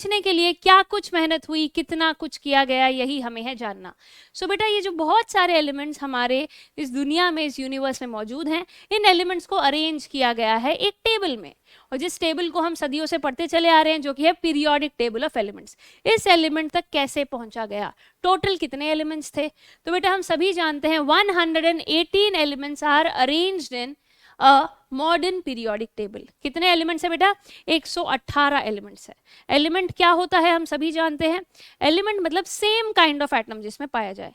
बचने के लिए क्या कुछ मेहनत हुई, कितना कुछ किया गया, यही हमें है जानना। सो बेटा ये जो बहुत सारे एलिमेंट्स हमारे इस दुनिया में, इस यूनिवर्स में मौजूद हैं, इन एलिमेंट्स को अरेंज किया गया है एक टेबल में, और जिस टेबल को हम सदियों से पढ़ते चले आ रहे हैं, जो कि है पीरियोडिक टेबल ऑफ एलिमेंट्स। इस एलिमेंट तक कैसे पहुंचा गया, टोटल कितने एलिमेंट्स थे? तो बेटा हम सभी जानते हैं 118 elements are arranged in a modern periodic table. कितने एलिमेंट्स है बेटा? 118 एलिमेंट्स है। एलिमेंट क्या होता है हम सभी जानते हैं, एलिमेंट मतलब सेम काइंड ऑफ एटम जिसमें पाया जाए,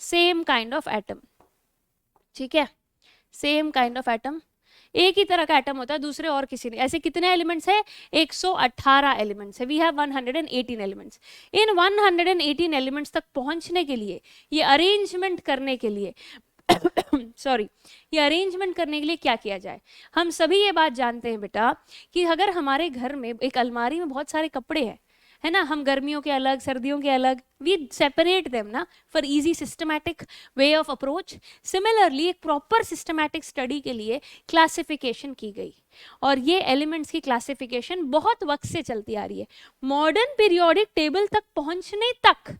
सेम काइंड ऑफ एटम, ठीक है, सेम काइंड ऑफ एटम, एक ही तरह का एटम होता है, दूसरे और किसी नहीं। ऐसे कितने एलिमेंट्स है? 118 एलिमेंट्स है। We have 118 elements. इन 118 एलिमेंट्स तक पहुंचने के लिए, ये अरेंजमेंट करने के लिए सॉरी ये अरेंजमेंट करने के लिए क्या किया जाए? हम सभी ये बात जानते हैं बेटा कि अगर हमारे घर में एक अलमारी में बहुत सारे कपड़े हैं, है ना, हम गर्मियों के अलग, सर्दियों के अलग, वी सेपरेट देम ना for easy systematic way of approach. Similarly एक प्रॉपर सिस्टमैटिक स्टडी के लिए क्लासिफिकेशन की गई, और ये एलिमेंट्स की क्लासिफिकेशन बहुत वक्त से चलती आ रही है। मॉडर्न पीरियोडिक टेबल तक पहुंचने तक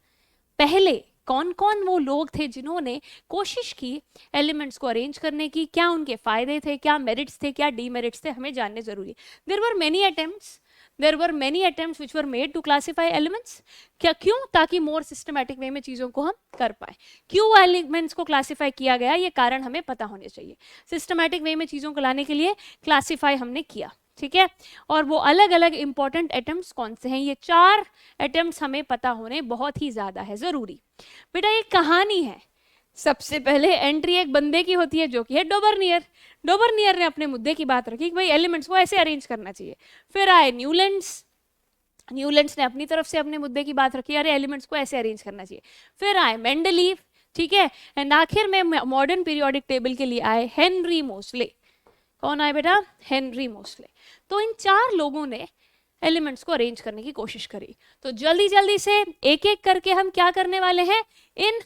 पहले कौन कौन वो लोग थे जिन्होंने कोशिश की एलिमेंट्स को अरेंज करने की, क्या उनके फायदे थे, क्या मेरिट्स थे, क्या डीमेरिट्स थे, हमें जानने जरूरी है। There were many attempts which were made to classify elements. क्या, क्यों? ताकि मोर सिस्टमैटिक वे में चीजों को हम कर पाए। क्यों एलिमेंट्स को क्लासिफाई किया गया, ये कारण हमें पता होने चाहिए। सिस्टमैटिक वे में चीजों को लाने के लिए क्लासिफाई हमने किया, ठीक है। और वो अलग अलग इंपॉर्टेंट अटेम्प्ट्स कौन से हैं, ये 4 अटेम्प्ट्स हमें पता होने बहुत ही ज्यादा है जरूरी। बेटा ये कहानी है, सबसे पहले एंट्री एक बंदे की होती है जो कि है डोबर्नियर। डोबर्नियर ने अपने मुद्दे की बात रखी कि भाई एलिमेंट्स को ऐसे अरेंज करना चाहिए। फिर आए न्यूलैंड्स ने अपनी तरफ से अपने मुद्दे की बात रखी, अरे एलिमेंट्स को ऐसे अरेंज करना चाहिए। फिर आए मेंडलीव, ठीक है, एंड आखिर में मॉडर्न पीरियोडिक टेबल के लिए आए हेनरी मोस्ले। कौन आए बेटा? Henry Moseley. तो इन 4 लोगों ने एलिमेंट्स को अरेंज करने की कोशिश करी। तो जल्दी जल्दी से एक एक करके हम क्या करने वाले हैं, इन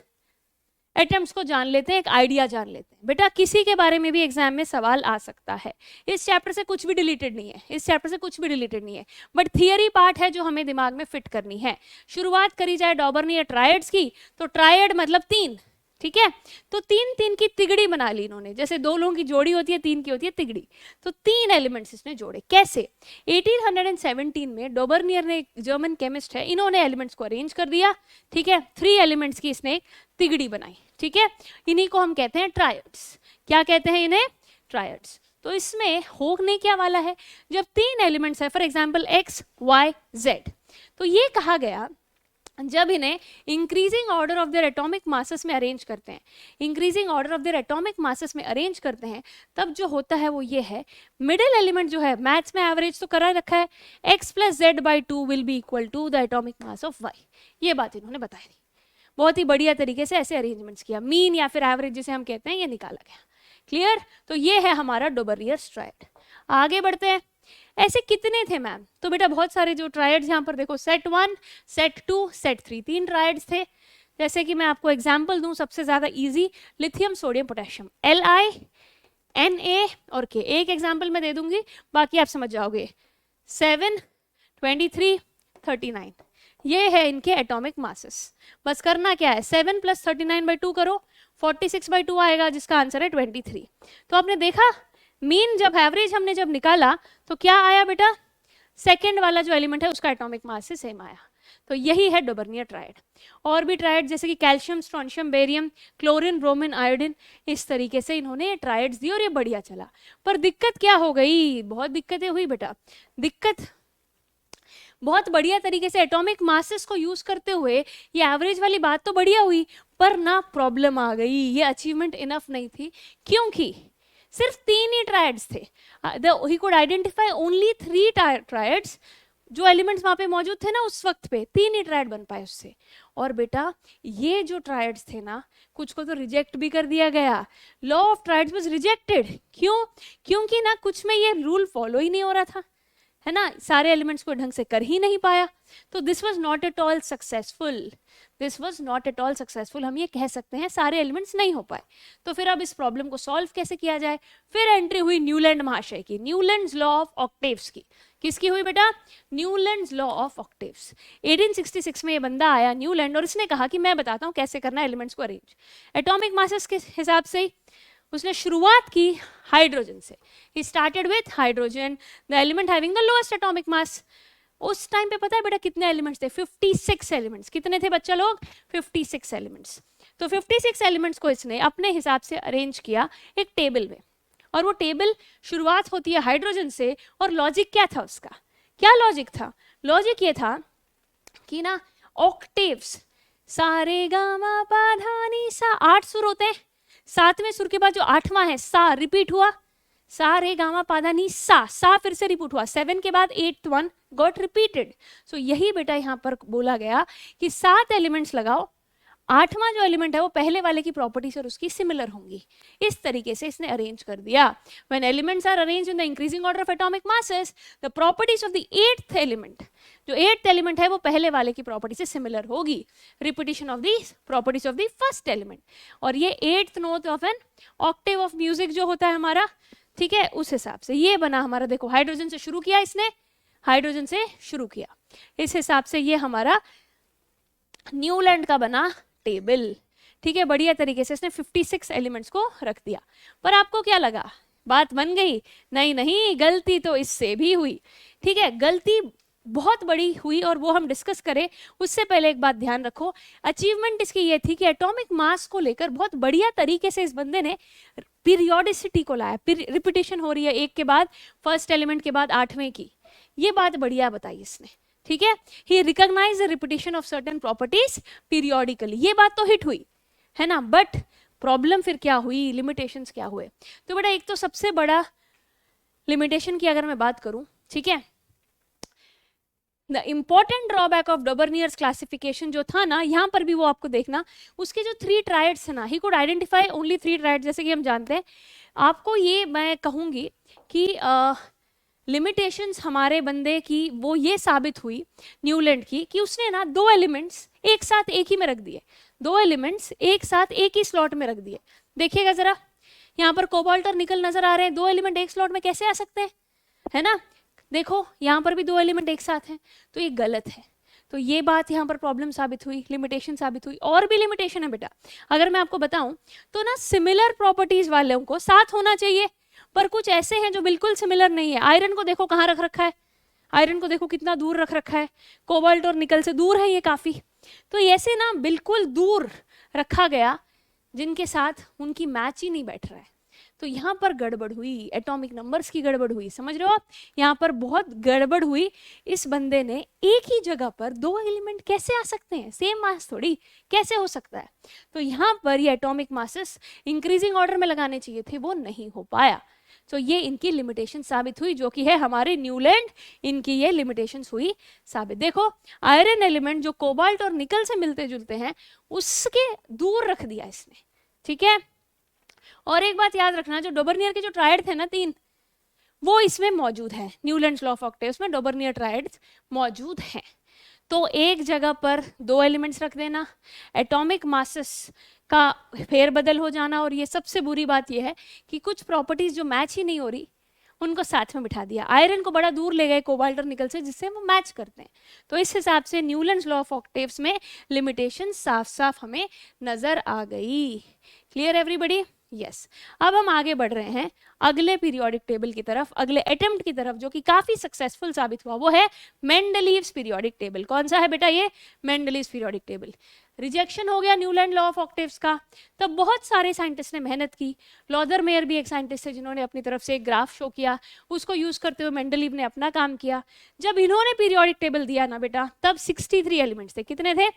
अटेम्प्ट्स को जान लेते हैं, एक आइडिया जान लेते हैं। बेटा किसी के बारे में भी एग्जाम में सवाल आ सकता है। इस चैप्टर से कुछ भी डिलीटेड नहीं है, बट थियरी पार्ट है जो हमें दिमाग में फिट करनी है। शुरुआत करी जाए डॉबर्नियर ट्रायड्स की, तो ट्रायड मतलब 3, ठीक है। तो 3 की तिगड़ी बना ली इन्होंने, जैसे 2 लोगों की जोड़ी होती है, 3 की होती है तिगड़ी। तो 3 एलिमेंट्स इसने जोड़े। कैसे? 1817 में डोबर्नियर ने, जर्मन केमिस्ट है, इन्होंने एलिमेंट्स को अरेंज कर दिया, ठीक है। 3 एलिमेंट्स की इसने एक तिगड़ी बनाई, ठीक है। इन्हीं को हम कहते हैं ट्रायड्स। क्या कहते हैं इन्हें? ट्रायड्स। तो इसमें होने क्या वाला है, जब 3 एलिमेंट्स है, for example X, Y, Z, तो ये कहा गया जब इन्हें increasing order of their atomic masses में अरेंज करते हैं, तब जो होता है वो ये है, मिडिल एलिमेंट जो है, मैथ्स में एवरेज तो करा रखा है, x + z/2 will be equal to the atomic mass of y। ये बात इन्होंने बताई थी। बहुत ही बढ़िया तरीके से ऐसे अरेंजमेंट्स किया, मीन या फिर एवरेज जिसे हम कहते हैं, ये निकाला गया। क्लियर? तो ये है हमारा डोबर्नियर ट्रायड। आगे बढ़ते हैं। ऐसे कितने थे मैम? तो बेटा बहुत सारे जो ट्रायड्स यहाँ पर देखो, सेट 1, सेट 2, सेट 3, 3 ट्रायड्स थे। जैसे कि मैं आपको एग्जांपल दूं, सबसे ज्यादा easy, lithium, sodium, potassium, Li, Na और K। एक एग्जांपल मैं दे दूंगी, बाकी आप समझ जाओगे। 7, 23, 39, ये है इनके एटॉमिक मासेस। बस करना क्या है, 7 + 39/2 करो, 46/2 आएगा, जिसका आंसर है 23। तो आपने देखा, मीन जब एवरेज हमने जब निकाला तो क्या आया बेटा, सेकंड वाला जो एलिमेंट है उसका एटॉमिक मास से सेम आया। तो यही है डोबर्नियर ट्रायड। और भी ट्रायड जैसे कि calcium, strontium, barium, chlorine, bromine, iodine, इस तरीके से इन्होंने ट्रायड्स दी और ये बढ़िया चला। पर दिक्कत क्या हो गई, बहुत दिक्कतें हुई बेटा। दिक्कत बहुत बढ़िया तरीके से एटॉमिक मासेस को यूज करते हुए ये एवरेज वाली बात तो बढ़िया हुई, पर ना प्रॉब्लम आ गई, ये अचीवमेंट इनफ नहीं थी, क्योंकि सिर्फ 3 ही ट्रायड्स थे। He could identify only 3 triads. जो एलिमेंट्स वहां पे मौजूद थे ना उस वक्त पे, 3 ही ट्रायड बन पाए उससे। और बेटा ये जो ट्रायड्स थे ना, कुछ को तो रिजेक्ट भी कर दिया गया। Law of triads was rejected. क्यों? क्योंकि ना कुछ में ये रूल फॉलो ही नहीं हो रहा था। है ना, सारे एलिमेंट्स को ढंग से कर ही नहीं पाया, तो this was not at all successful, this was not at all successful, हम ये कह सकते हैं सारे एलिमेंट्स नहीं हो पाए। तो फिर अब इस प्रॉब्लम को सॉल्व कैसे किया जाए, फिर एंट्री हुई न्यूलैंड महाशय की, न्यूलैंड्स लॉ ऑफ ऑक्टेव्स की। किसकी हुई बेटा, न्यूलैंड्स लॉ ऑफ ऑक्टेव्स। 1866 में ये बंदा आया न्यूलैंड, और इसने कहा कि मैं बताता हूँ कैसे करना है एलिमेंट्स को अरेंज। एटॉमिक मासेस के हिसाब से उसने शुरुआत की हाइड्रोजन से, he started with hydrogen, the element having the lowest atomic mass. उस टाइम पे पता है बेटा कितने एलिमेंट्स थे, 56 एलिमेंट्स। कितने थे बच्चा लोग, 56 एलिमेंट्स। तो 56 एलिमेंट्स को इसने अपने हिसाब से अरेंज किया एक टेबल में, और वो टेबल शुरुआत होती है हाइड्रोजन से, और लॉजिक क्या था उसका, क्या लॉजिक था, लॉजिक ये था कि ना ऑक्टेव्स, सा रे गा मा पा धा नी सा, 8 सुर होते हैं, 7वें सुर के बाद जो 8वां है सा रिपीट हुआ, सा रे गामा पाधा नी सा फिर से रिपीट हुआ, 7 के बाद 8th वन गॉट रिपीटेड। सो यही बेटा यहाँ पर बोला गया कि 7 एलिमेंट्स लगाओ, 8वां जो एलिमेंट है वो पहले वाले की प्रॉपर्टीज और उसकी सिमिलर होंगी। इस तरीके से इसने अरेंज कर दिया। When elements are arranged in the increasing order of atomic masses, the properties of the 8th element, जो 8th एलिमेंट है वो पहले वाले की प्रॉपर्टी से सिमिलर होगी, repetition of the properties of the first element. और ये 8th note of an octave of music जो होता है हमारा, ठीक है, उस हिसाब से ये बना हमारा। देखो हाइड्रोजन से शुरू किया इसने, हाइड्रोजन से शुरू किया, इस हिसाब से ये हमारा न्यूलैंड का बना टेबल। ठीक है, बढ़िया तरीके से इसने 56 एलिमेंट्स को रख दिया। पर आपको क्या लगा, बात बन गई? नहीं नहीं, गलती तो इससे भी हुई। ठीक है, गलती बहुत बड़ी हुई, और वो हम डिस्कस करें उससे पहले एक बात ध्यान रखो, अचीवमेंट इसकी ये थी कि एटॉमिक मास को लेकर बहुत बढ़िया तरीके से इस बंदे ने पीरियोडिसिटी को लाया। रिपीटेशन हो रही है एक के बाद, फर्स्ट एलिमेंट के बाद 8वें की, ये बात बढ़िया बताई इसने। ठीक है, he recognise the repetition of certain properties periodically, ये बात तो हिट हुई है ना। बट प्रॉब्लम फिर क्या हुई, लिमिटेशंस क्या हुए? तो बेटा एक तो सबसे बड़ा लिमिटेशन की अगर मैं बात करूं, ठीक है, the important drawback of Dobereiner's classification जो था ना, यहाँ पर भी वो आपको देखना, उसके जो 3 ट्रायड्स है ना, he could identify only 3 triads, जैसे कि हम जानते हैं। आपको ये मैं कहूंगी कि लिमिटेशंस हमारे बंदे की वो ये साबित हुई न्यूलैंड की, कि उसने ना 2 एलिमेंट्स एक साथ एक ही में रख दिए, 2 एलिमेंट्स एक साथ एक ही स्लॉट में रख दिए। देखिएगा जरा, यहाँ पर कोबाल्ट और निकल नजर आ रहे हैं, 2 एलिमेंट एक स्लॉट में कैसे आ सकते हैं, है ना। देखो यहाँ पर भी 2 एलिमेंट एक साथ हैं, तो ये गलत है। तो ये बात यहाँ पर प्रॉब्लम साबित हुई, लिमिटेशन साबित हुई। और भी लिमिटेशन है बेटा, अगर मैं आपको बताऊं तो ना सिमिलर प्रॉपर्टीज वालों को साथ होना चाहिए, पर कुछ ऐसे हैं जो बिल्कुल सिमिलर नहीं है। आयरन को देखो कहाँ रख रखा है, आयरन को देखो कितना दूर रख रखा है, कोबाल्ट और निकल से दूर है ये काफी। तो ऐसे ना बिल्कुल दूर रखा गया जिनके साथ उनकी मैच ही नहीं बैठ रहा है। तो यहाँ पर गड़बड़ हुई, एटॉमिक नंबर्स की गड़बड़ हुई, समझ रहे हो आप, यहाँ पर बहुत गड़बड़ हुई। इस बंदे ने एक ही जगह पर 2 एलिमेंट कैसे आ सकते हैं, सेम मास थोड़ी, कैसे हो सकता है? तो यहाँ पर ये एटॉमिक मासेस इंक्रीजिंग ऑर्डर में लगाने चाहिए थे, वो नहीं हो पाया। तो ये इनकी लिमिटेशन साबित हुई, जो कि है हमारे न्यूलैंड, इनकी ये लिमिटेशन हुई साबित। देखो आयरन एलिमेंट जो कोबाल्ट और निकल से मिलते जुलते हैं, उसके दूर रख दिया इसने। ठीक है, और एक बात याद रखना, जो डॉबर्नियर के जो ट्रायड थे ना 3, वो इसमें मौजूद है। न्यूलैंड्स लॉ ऑफ ऑक्टेव्स में डॉबर्नियर ट्रायड्स मौजूद हैं। तो एक जगह पर 2 एलिमेंट्स रख देना, एटॉमिक मासेस का फेरबदल हो जाना, और ये सबसे बुरी बात ये है कि कुछ प्रॉपर्टीज जो मैच ही नहीं हो रही उनको साथ में बिठा दिया। आयरन को बड़ा दूर ले गए कोबाल्ट और निकल से, जिससे वो मैच करते हैं। तो इस हिसाब से न्यूलैंड्स लॉ ऑफ ऑक्टेव्स में लिमिटेशन साफ साफ हमें नजर आ गई। Clear everybody? यस। अब हम आगे बढ़ रहे हैं अगले पीरियोडिक टेबल की तरफ, अगले अटेम्प्ट की तरफ, जो कि काफी सक्सेसफुल साबित हुआ। वो है मेंडलीव्स पीरियोडिक टेबल। कौन सा है बेटा ये? Mendeleev's periodic table. रिजेक्शन हो गया न्यूलैंड लॉ ऑफ ऑक्टेव्स का, तब बहुत सारे साइंटिस्ट ने मेहनत की। लॉदर मेयर भी एक साइंटिस्ट है जिन्होंने अपनी तरफ से एक ग्राफ शो किया, उसको यूज करते हुए मेंडलीव ने अपना काम किया। जब इन्होंने पीरियोडिक टेबल दिया ना बेटा, तब 63 एलिमेंट्स थे। कितने थे?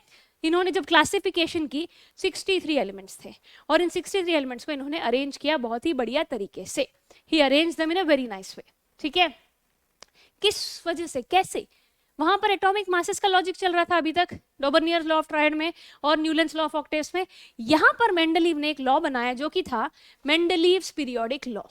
इन्होंने जब क्लासिफिकेशन की 63 एलिमेंट्स थे, और इन 63 एलिमेंट्स को इन्होंने अरेंज किया बहुत ही बढ़िया तरीके से। He arrange them in a very nice way. ठीक है, किस वजह से, कैसे? वहां पर एटॉमिक मासेस का लॉजिक चल रहा था अभी तक डॉबर्नियर्स लॉ ऑफ ट्रायड में और न्यूलैंड्स लॉ ऑफ ऑक्टेव्स में। यहां पर मेंडलीव ने एक लॉ बनाया जो कि था मेंडलीव्स पीरियोडिक लॉ।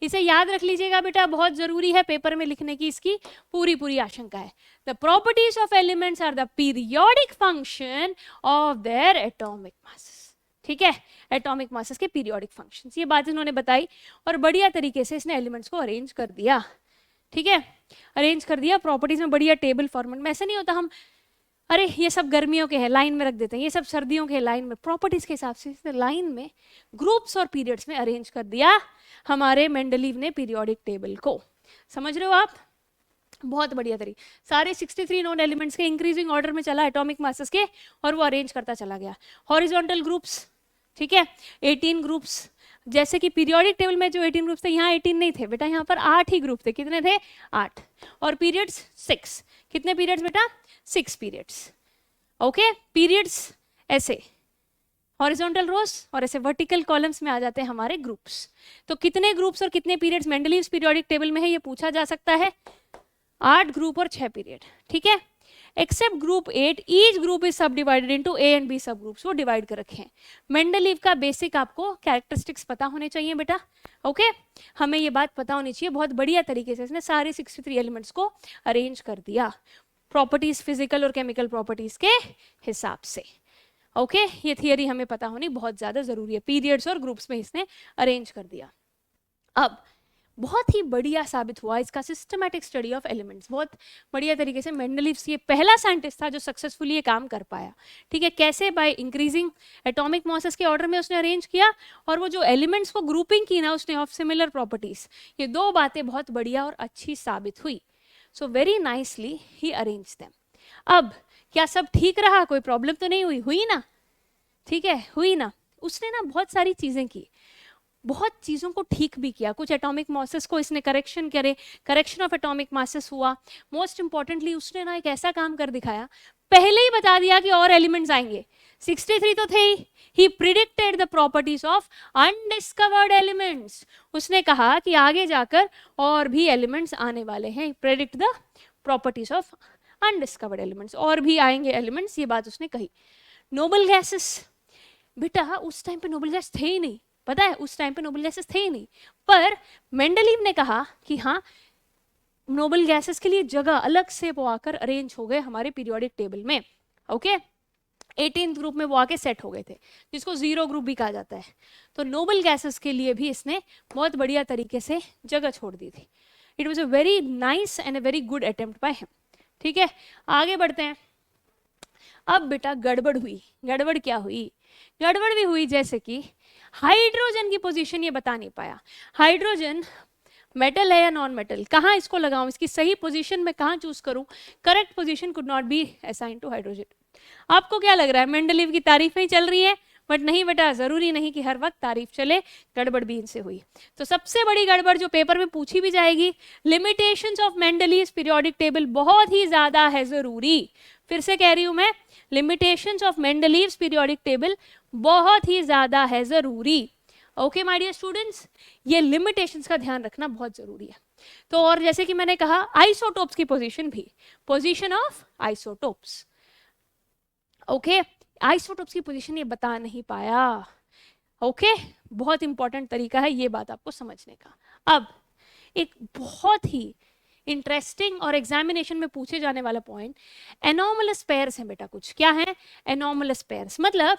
इसे याद रख लीजिएगा बेटा, बहुत जरूरी है पेपर में लिखने की, इसकी पूरी पूरी आशंका है। The properties of elements are the periodic function of their atomic masses. ठीक है, एटॉमिक मासेस के पीरियोडिक फंक्शंस, ये बात इन्होंने बताई और बढ़िया तरीके से इसने एलिमेंट्स को अरेंज कर दिया। ठीक है, अरेंज कर दिया प्रॉपर्टीज में, बढ़िया टेबल फॉर्मेट में। ऐसा नहीं होता हम अरे ये सब गर्मियों के हैं लाइन में रख देते हैं, ये सब सर्दियों के लाइन में, प्रॉपर्टीज के हिसाब से इसने लाइन में ग्रुप्स और पीरियड्स में अरेंज कर दिया हमारे मेंडलीव ने पीरियोडिक टेबल को। समझ रहे हो आप? बहुत बढ़िया तरीके, सारे 63 नोन एलिमेंट्स के इंक्रीजिंग ऑर्डर में चला एटॉमिक मासेस के, और वो अरेंज करता चला गया। हॉरिजॉन्टल ग्रुप्स, ठीक है, 18 ग्रुप्स, जैसे कि पीरियोडिक टेबल में जो 18 ग्रुप्स थे, यहाँ 18 नहीं थे बेटा, यहाँ पर 8 ही ग्रुप थे। कितने थे? 8। और पीरियड्स 6। कितने पीरियड्स बेटा? 6 पीरियड्स। ओके, पीरियड्स ऐसे हॉरिजॉन्टल रोज और ऐसे वर्टिकल कॉलम्स में आ जाते हैं हमारे ग्रुप्स। तो कितने ग्रुप्स और कितने पीरियड्स मेंडलीव्स पीरियोडिक टेबल में है, ये पूछा जा सकता है। 8 ग्रुप और 6 पीरियड। ठीक है, except group 8, each group is sub divided into A and B sub groups, वो डिवाइड कर रखे हैं। मेंडलीव का बेसिक आपको कैरेक्टरिस्टिक्स पता होने चाहिए बेटा। ओके, हमें ये बात पता होनी चाहिए। बहुत बढ़िया तरीके से इसने सारे 63 एलिमेंट्स को अरेंज कर दिया प्रॉपर्टीज, फिजिकल और केमिकल प्रॉपर्टीज के हिसाब से। ओके, ये थियरी हमें पता होनी बहुत ज्यादा जरूरी है। पीरियड्स और ग्रुप्स में इसने अरेंज कर दिया। अब बहुत ही बढ़िया साबित हुआ इसका सिस्टमैटिक स्टडी ऑफ एलिमेंट्स। बहुत बढ़िया तरीके से मेंडलीव ये पहला साइंटिस्ट था जो सक्सेसफुली ये काम कर पाया। ठीक है, कैसे? बाय इंक्रीजिंग एटॉमिक मासेस के ऑर्डर में उसने अरेंज किया, और वो जो एलिमेंट्स को ग्रुपिंग की ना उसने ऑफ सिमिलर प्रॉपर्टीज, ये 2 बातें बहुत बढ़िया और अच्छी साबित हुई। सो वेरी नाइसली ही अरेंज देम। अब क्या सब ठीक रहा? कोई प्रॉब्लम तो नहीं हुई? हुई ना? ठीक है, हुई ना? उसने ना बहुत सारी चीजें की, बहुत चीज़ों को ठीक भी किया। कुछ एटॉमिक मासेस को इसने करेक्शन करे, करेक्शन ऑफ एटॉमिक मासेस हुआ। मोस्ट इंपॉर्टेंटली उसने ना एक ऐसा काम कर दिखाया, पहले ही बता दिया कि और एलिमेंट्स आएंगे। 63 तो थे he predicted the properties of undiscovered elements. उसने कहा कि आगे जाकर और भी एलिमेंट्स आने वाले हैं। Predict the properties of undiscovered elements, और भी आएंगे एलिमेंट्स, ये बात उसने कही। नोबल गैसेस, बेटा उस टाइम पे नोबल गैस थे ही नहीं, पता है? उस टाइम पे नोबल गैसेस थे ही नहीं, पर मेंडलीव ने कहा कि हाँ नोबल गैसेस के लिए जगह अलग से वो आकर अरेंज हो गए हमारे पीरियोडिक टेबल में। ओके, 18th ग्रुप में वो आके सेट हो गए थे, जिसको 0 ग्रुप भी कहा जाता है। तो नोबल गैसेस के लिए भी इसने बहुत बढ़िया तरीके से जगह छोड़ दी थी। It was a very nice and a very good attempt by him. ठीक है, आगे बढ़ते हैं। अब बेटा गड़बड़ हुई। गड़बड़ क्या हुई? गड़बड़ भी हुई जैसे कि हाइड्रोजन की पोजीशन ये बता नहीं पाया। हाइड्रोजन मेटल है या नॉन मेटल, कहाँ इसको लगाऊं, इसकी सही पोजीशन में कहाँ चूज करूं? Correct position could not be assign to hydrogen. आपको क्या लग रहा है? मेंडलीव की तारीफें ही चल रही है? बट नहीं बेटा, जरूरी नहीं कि हर वक्त तारीफ चले, गड़बड़ भी इनसे हुई। तो सबसे बड़ी गड़बड़ जो पेपर में पूछी भी जाएगी, limitations of Mendeleev's periodic table बहुत ही ज्यादा है जरूरी। फिर से कह रही हूं मैं, limitations of Mendeleev's periodic table बहुत ही ज्यादा है जरूरी। ओके माय डियर स्टूडेंट्स, ये लिमिटेशंस का ध्यान रखना बहुत जरूरी है। तो और जैसे कि मैंने कहा, आइसोटोप्स की पोजीशन भी, position of isotopes. Okay, isotopes की पोजीशन ये बता नहीं पाया। ओके, बहुत इंपॉर्टेंट तरीका है ये बात आपको समझने का। अब एक बहुत ही इंटरेस्टिंग और एग्जामिनेशन में पूछे जाने वाला पॉइंट, एनॉमलस पेयर्स है बेटा। कुछ क्या है? एनॉमलस पेयर्स मतलब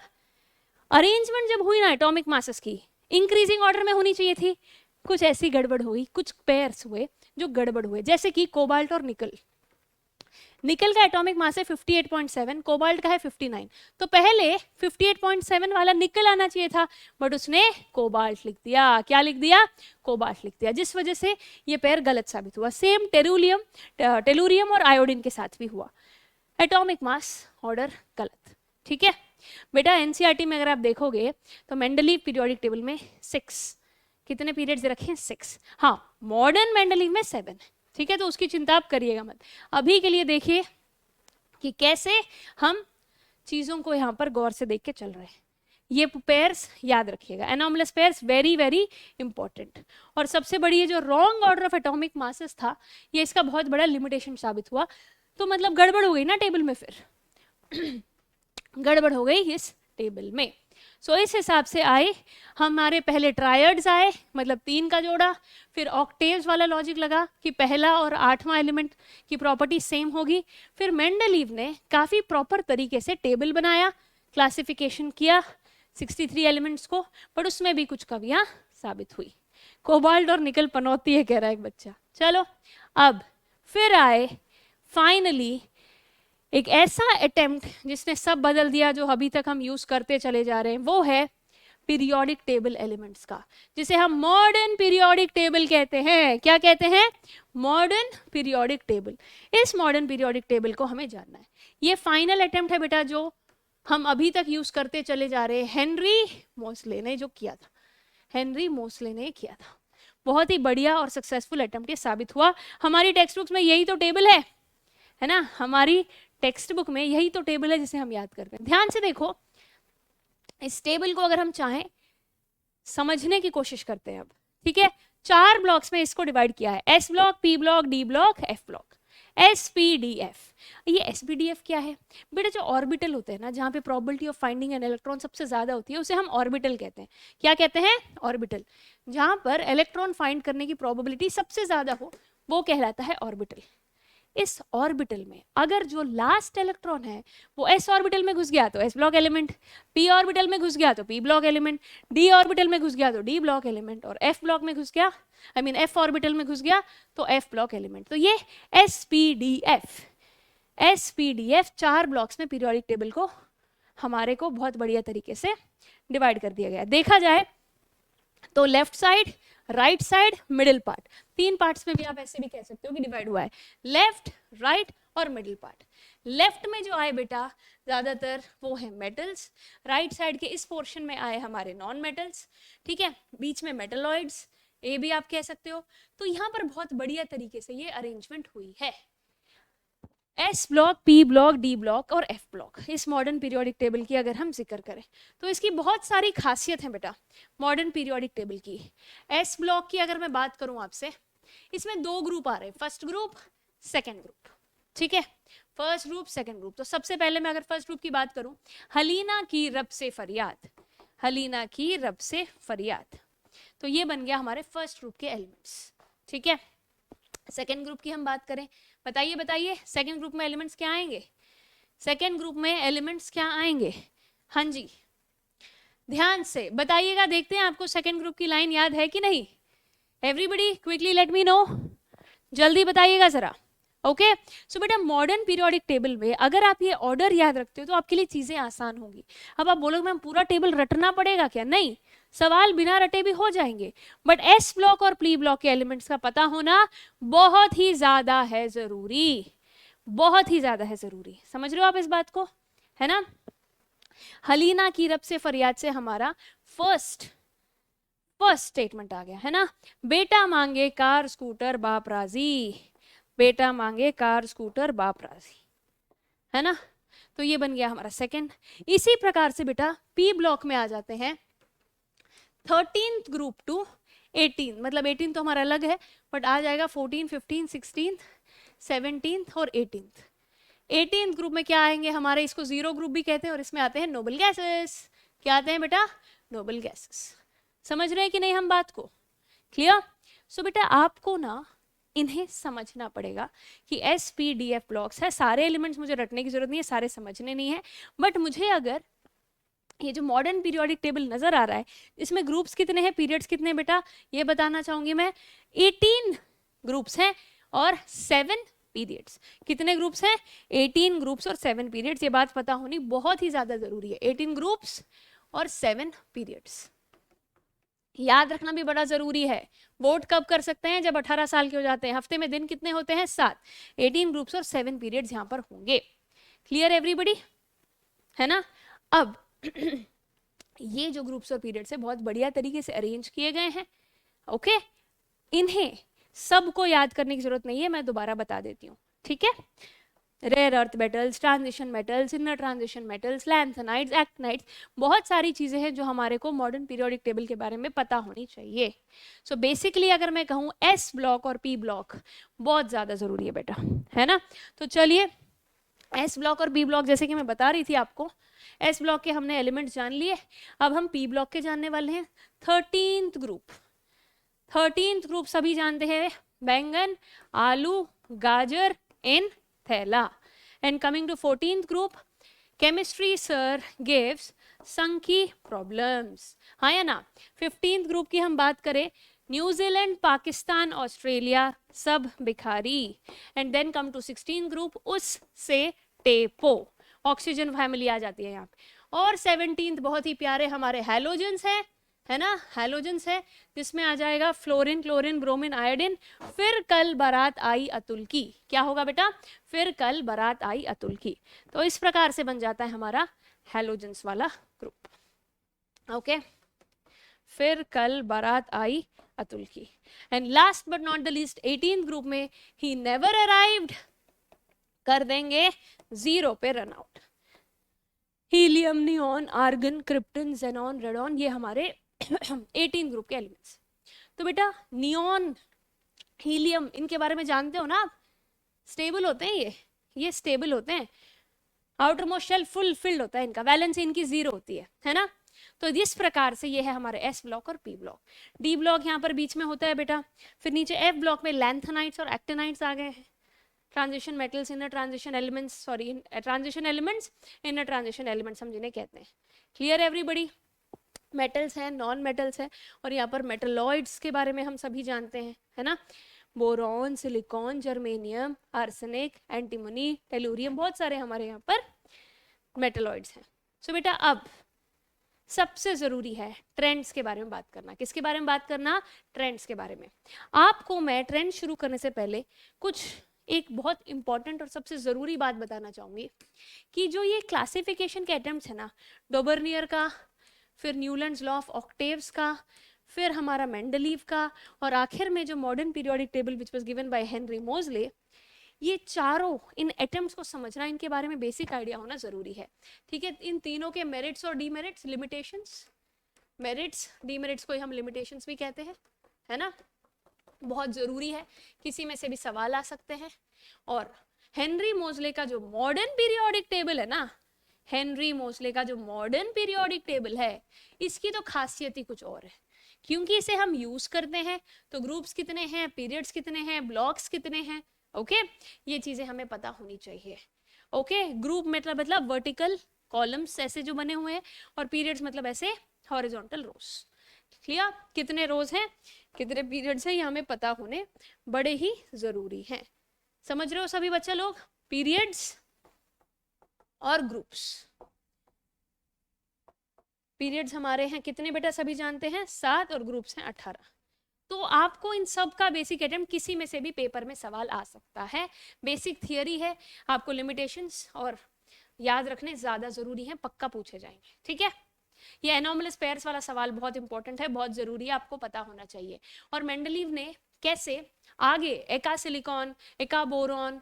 अरेंजमेंट जब हुई ना एटॉमिक मासेस की, इंक्रीजिंग ऑर्डर में होनी चाहिए थी, कुछ ऐसी गड़बड़ हुई, कुछ पेयर्स हुए जो गड़बड़ हुए। जैसे कि कोबाल्ट और निकल। निकल का एटॉमिक मास है 58.7, कोबाल्ट का है 59। तो पहले 58.7 वाला निकल आना चाहिए था, बट उसने कोबाल्ट लिख दिया। क्या लिख दिया? कोबाल्ट लिख दिया, जिस वजह से ये पेयर गलत साबित हुआ। सेम टेलुरियम और आयोडीन के साथ भी हुआ, एटॉमिक मास ऑर्डर गलत। ठीक है बेटा, एनसीईआरटी में अगर आप देखोगे तो मेंडलीव पीरियोडिक टेबल में 6, कितने पीरियड्स रखे? 6। हाँ, मॉडर्न मेंडलीव में 7 है। ठीक है, तो उसकी चिंता आप करिएगा मत। अभी के लिए देखिए कि कैसे हम चीजों को यहाँ पर गौर से देख के चल रहे हैं। ये पेयर्स याद रखिएगा, anomalous pairs very very important. और सबसे बड़ी ये जो wrong order of atomic masses था, ये इसका बहुत बड़ा लिमिटेशन साबित हुआ। तो मतलब गड़बड़ हो गई ना टेबल में, फिर गड़बड़ हो गई इस टेबल में। सो इस हिसाब से आए हमारे पहले ट्रायड्स आए, मतलब 3 का जोड़ा, फिर ऑक्टेव्स वाला लॉजिक लगा कि पहला और 8वां एलिमेंट की प्रॉपर्टी सेम होगी। फिर मेंडलीव ने काफ़ी प्रॉपर तरीके से टेबल बनाया, क्लासिफिकेशन किया 63 एलिमेंट्स को, पर उसमें भी कुछ कमियां साबित हुई। कोबाल्ट और निकल पनौती है कह रहा है एक बच्चा। चलो अब फिर आए फाइनली एक ऐसा अटेम्प्ट जिसने सब बदल दिया, जो अभी तक हम यूज करते चले जा रहे हैं, वो है पीरियोडिक टेबल एलिमेंट्स का, जिसे हम मॉडर्न पीरियोडिक टेबल कहते हैं। क्या कहते हैं? Modern periodic table. इस मॉडर्न पीरियोडिक टेबल को हमें जानना है। ये फाइनल अटेम्प्ट है बेटा जो हम अभी तक यूज करते चले जा रहे हैं। हेनरी मोसले ने जो किया था, हेनरी मोसले ने किया था, बहुत ही बढ़िया और सक्सेसफुल अटेम्प्ट ये साबित हुआ। हमारी टेक्स्ट बुक्स में यही तो टेबल है ना, हमारी टेक्स्ट बुक में यही तो टेबल है जिसे हम याद करते हैं। ध्यान से देखो, इस टेबल को अगर हम चाहें समझने की कोशिश करते हैं अब, ठीक है। 4 ब्लॉक्स में इसको डिवाइड किया है, S block, P block, D block, F block, S P D F. ये एस पी डी एफ क्या है बेटा? जो ऑर्बिटल होते हैं ना, जहाँ पे probability of finding an electron सबसे ज्यादा होती है, उसे हम ऑर्बिटल कहते हैं। क्या कहते हैं? ऑर्बिटल। जहाँ पर इलेक्ट्रॉन फाइंड करने की प्रोबेबिलिटी सबसे ज्यादा हो, वो कहलाता है ऑर्बिटल। इस ऑर्बिटल में अगर जो लास्ट इलेक्ट्रॉन है वो एस ऑर्बिटल में घुस गया तो S block element, P orbital में घुस गया तो P block element, D orbital में घुस गया तो डी ब्लॉक एलिमेंट, और एफ ब्लॉक में घुस गया, एफ ऑर्बिटल में घुस गया तो एफ ब्लॉक एलिमेंट। तो ये S P D F 4 blocks में पीरियोडिक टेबल को हमारे को बहुत बढ़िया तरीके से डिवाइड कर दिया गया। देखा जाए तो left side, right side, middle part, 3 parts में भी आप ऐसे भी कह सकते हो कि डिवाइड हुआ है, लेफ्ट, राइट और मिडिल पार्ट। लेफ्ट में जो आए बेटा ज्यादातर वो है मेटल्स, राइट साइड के इस पोर्शन में आए हमारे नॉन मेटल्स, ठीक है, बीच में मेटलॉइड्स, ये भी आप कह सकते हो। तो यहाँ पर बहुत बढ़िया तरीके से ये अरेंजमेंट हुई है। S block, P block, D block और एफ ब्लॉक, इस मॉडर्न पीरियोडिक टेबल की अगर हम जिक्र करें तो इसकी बहुत सारी खासियत है बेटा मॉडर्न पीरियोडिक टेबल की। एस ब्लॉक की अगर मैं बात करूं आपसे, इसमें 2 ग्रुप आ रहे हैं, फर्स्ट ग्रुप, सेकेंड ग्रुप, ठीक है, फर्स्ट ग्रुप, सेकेंड ग्रुप। तो सबसे पहले मैं अगर फर्स्ट ग्रुप की बात करूं, हलीना की रब से फरियाद, हलीना की रब से फरियाद, तो ये बन गया हमारे फर्स्ट ग्रुप के एलिमेंट्स, ठीक है। सेकेंड ग्रुप की हम बात करें, बताइए बताइए सेकेंड ग्रुप में एलिमेंट्स क्या आएंगे? सेकेंड ग्रुप में एलिमेंट्स क्या आएंगे? हाँ जी, ध्यान से बताइएगा, देखते हैं आपको सेकेंड ग्रुप की लाइन याद है कि नहीं। Everybody quickly let me know, जल्दी बताइएगा जरा। ओके, सो बेटा मॉडर्न पीरियोडिक टेबल में अगर आप ये ऑर्डर याद रखते हो तो आपके लिए चीजें आसान होंगी। अब आप बोलोगे मैम पूरा टेबल रटना पड़ेगा क्या? नहीं, सवाल बिना रटे भी हो जाएंगे, बट एस ब्लॉक और पी ब्लॉक के एलिमेंट्स का पता होना बहुत ही ज्यादा है जरूरी, बहुत ही ज्यादा है जरूरी। समझ रहे हो आप इस बात को, है ना। हलीना की रब से फरियाद से हमारा फर्स्ट स्टेटमेंट आ गया, है ना। बेटा मांगे कार स्कूटर बाप राजी, बेटा मांगे कार स्कूटर बाप राजी, है ना। तो ये बन गया हमारा सेकंड। इसी प्रकार से बेटा पी ब्लॉक में आ जाते हैं 13th ग्रुप टू 18, मतलब 18 तो हमारा अलग है, बट आ जाएगा 14, 15, 16, 17 और 18th ग्रुप में क्या आएंगे हमारे, इसको जीरो ग्रुप भी कहते हैं, और इसमें आते हैं नोबल गैसेस। क्या आते हैं बेटा? Noble gases. समझ रहे हैं कि नहीं हम बात को? क्लियर? सो बेटा आपको ना इन्हें समझना पड़ेगा कि S P D F blocks है, सारे एलिमेंट्स मुझे रटने की जरूरत नहीं है, सारे समझने नहीं है, बट मुझे अगर ये जो मॉडर्न पीरियोडिक टेबल नजर आ रहा है इसमें ग्रुप्स कितने हैं, पीरियड्स कितने बेटा, ये बताना चाहूंगी मैं। 18 ग्रुप्स हैं और 7 पीरियड्स। कितने ग्रुप्स हैं? 18 ग्रुप्स और 7 पीरियड्स। ये बात पता होनी बहुत ही ज्यादा जरूरी है, 18 ग्रुप्स और 7 पीरियड्स। याद रखना भी बड़ा जरूरी है। वोट कब कर सकते हैं? जब 18 साल के हो जाते हैं। हफ्ते में दिन कितने होते हैं? 7। 18 ग्रुप्स और 7 पीरियड्स यहाँ पर होंगे। क्लियर एवरीबडी, है ना। अब ये जो ग्रुप्स और पीरियड्स है बहुत बढ़िया तरीके से अरेंज किए गए हैं। ओके, इन्हें सबको याद करने की जरूरत नहीं है, मैं दोबारा बता देती हूँ, ठीक है। Rare earth metals, transition metals, inner transition metals, lanthanides, actinides, बहुत सारी चीजें हैं जो हमारे को मॉडर्न पीरियोडिक टेबल के बारे में पता होनी चाहिए। सो बेसिकली अगर मैं कहूँ एस ब्लॉक और पी ब्लॉक बहुत ज्यादा जरूरी है बेटा, है ना। तो चलिए एस ब्लॉक और बी ब्लॉक जैसे कि मैं बता रही थी आपको, एस ब्लॉक के हमने एलिमेंट्स जान लिए, अब हम पी ब्लॉक के जानने वाले हैं। 13th ग्रुप, 13th ग्रुप सभी जानते हैं, बैंगन, आलू, गाजर इन थैला। And coming to 14th group, chemistry sir gives संख्यी प्रॉब्लम्स, हाँ या ना। 15th ग्रुप की हम बात करें, न्यूजीलैंड, पाकिस्तान, ऑस्ट्रेलिया सब भिखारी। And then come to 16th group, उस से टेपो, ऑक्सीजन फैमिली आ जाती है यहाँ पे। और 17th बहुत ही प्यारे हमारे हैलोजेंस हैं, है ना, हैलोजेंस है, जिसमें आ जाएगा फ्लोरीन, क्लोरीन, ब्रोमीन, आयोडीन। फिर कल बारात आई अतुल की, क्या होगा बेटा, फिर कल बारात आई अतुल की। तो इस प्रकार से बन जाता है हमारा हैलोजेंस वाला ग्रुप। ओके, फिर कल बारात आई अतुल की। And last but not the least 18th group में ही नेवर अराइव्ड, कर देंगे 0 पे run out. Helium, neon, argon, krypton, xenon, radon, ये हमारे 18 ग्रुप के एलिमेंट्स। तो बेटा नियॉन, हीलियम, इनके बारे में जानते हो ना आप, स्टेबल होते हैं ये स्टेबल होते हैं, outermost shell full filled होता है इनका, वैलेंसी इनकी 0 होती है ना। तो इस प्रकार से ये है हमारे एस ब्लॉक और पी ब्लॉक। डी ब्लॉक यहाँ पर बीच में होता है बेटा। फिर नीचे एफ ब्लॉक में लैंथेनाइट्स और एक्टिनाइट्स आ गए हैं, transition metals, inner transition elements, sorry transition elements, inner transition elements हम जिन्हें कहते हैं। क्लियर एवरीबडी, मेटल्स हैं, नॉन मेटल्स हैं, और यहाँ पर मेटलॉइड्स के बारे में हम सभी जानते हैं, है ना, boron, silicon, germanium, arsenic, antimony, tellurium, बहुत सारे हमारे यहाँ पर मेटलॉइड्स हैं। सो बेटा अब सबसे जरूरी है ट्रेंड्स के बारे में बात करना। किसके बारे में बात करना, ट्रेंड्स के बारे में। आपको मैं ट्रेंड शुरू करने से पहले कुछ एक बहुत इंपॉर्टेंट और सबसे जरूरी बात बताना चाहूंगी कि जो ये क्लासिफिकेशन के अटेम्प्ट्स है ना, डोबर्नियर का, फिर न्यूलैंड्स लॉ ऑफ ऑक्टेव्स का, फिर हमारा मेंडलीव का, और आखिर में जो modern periodic table which was given by Henry मोजले, ये चारों इन अटेम्प्ट्स को समझना, इनके बारे में बेसिक आइडिया होना जरूरी है। ठीक है, इन तीनों के मेरिट्स और डीमेरिट्स, लिमिटेशंस, मेरिट्स डीमेरिट्स को हम लिमिटेशंस भी कहते हैं, है ना, बहुत जरूरी है, किसी में से भी सवाल आ सकते हैं। और हेनरी मोजले का जो मॉडर्न पीरियोडिक टेबल है ना, हेनरी मोजले का जो मॉडर्न पीरियोडिक टेबल है, इसकी तो खासियत ही कुछ और है, क्योंकि इसे हम यूज करते हैं तो ग्रुप्स कितने हैं, पीरियड्स कितने हैं, ब्लॉक्स कितने हैं, ओके, ये चीजें हमें पता होनी चाहिए। ओके, ग्रुप मतलब वर्टिकल कॉलम्स ऐसे जो बने हुए हैं, और पीरियड्स मतलब ऐसे हॉरिजॉन्टल रोज। क्लियर, कितने रोज हैं, कितने पीरियड्स हैं, ये हमें पता होने बड़े ही जरूरी हैं। समझ रहे हो सभी बच्चे लोग, पीरियड्स और ग्रुप्स। पीरियड्स हमारे हैं कितने बेटा, सभी जानते हैं 7, और ग्रुप्स हैं 18। तो आपको इन सब का बेसिक अटेम्प्ट किसी में से भी पेपर में सवाल आ सकता है। बेसिक थियरी है, आपको लिमिटेशंस और याद रखने ज्यादा जरूरी है, पक्का पूछे जाएंगे। ठीक है, ये एनॉमलस पेयर्स वाला सवाल बहुत इंपॉर्टेंट है, बहुत जरूरी है, आपको पता होना चाहिए। और मेंडलीव ने कैसे आगे एका सिलिकॉन, एका बोरॉन,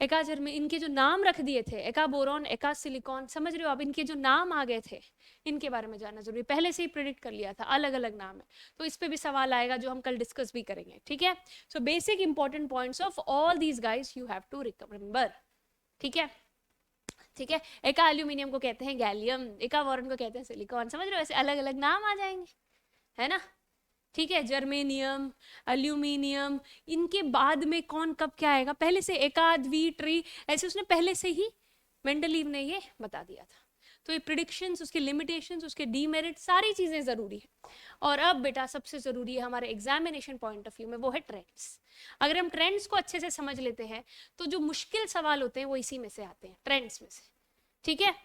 एका जर्मेनियम, इनके जो नाम रख दिए थे, एका बोरॉन, एका सिलिकॉन, समझ रहे हो अब, इनके जो नाम आ गए थे, इनके बारे में जानना जरूरी, पहले से ही प्रेडिक्ट कर लिया था, अलग अलग नाम है, तो इस पे भी सवाल आएगा जो हम कल डिस्कस भी करेंगे। ठीक है, so basic important points of all these guys you have to remember. ठीक है, ठीक है, एका एल्यूमिनियम को कहते हैं गैलियम, एका बोरॉन को कहते हैं सिलिकॉन, समझ रहे हो, ऐसे अलग अलग नाम आ जाएंगे, है ना। ठीक है, जर्मेनियम, एल्यूमिनियम, इनके बाद में कौन कब क्या आएगा, पहले से एकाद्वी, ट्री, ऐसे उसने पहले से ही मेंडलीव ने ये बता दिया था। तो ये प्रिडिक्शंस, उसके लिमिटेशंस, उसके डीमेरिट, सारी चीजें जरूरी है। और अब बेटा सबसे जरूरी है हमारे एग्जामिनेशन पॉइंट ऑफ व्यू में, वो है ट्रेंड्स। अगर हम ट्रेंड्स को अच्छे से समझ लेते हैं तो जो मुश्किल सवाल होते हैं वो इसी में से आते हैं, ट्रेंड्स में से। ठीक है,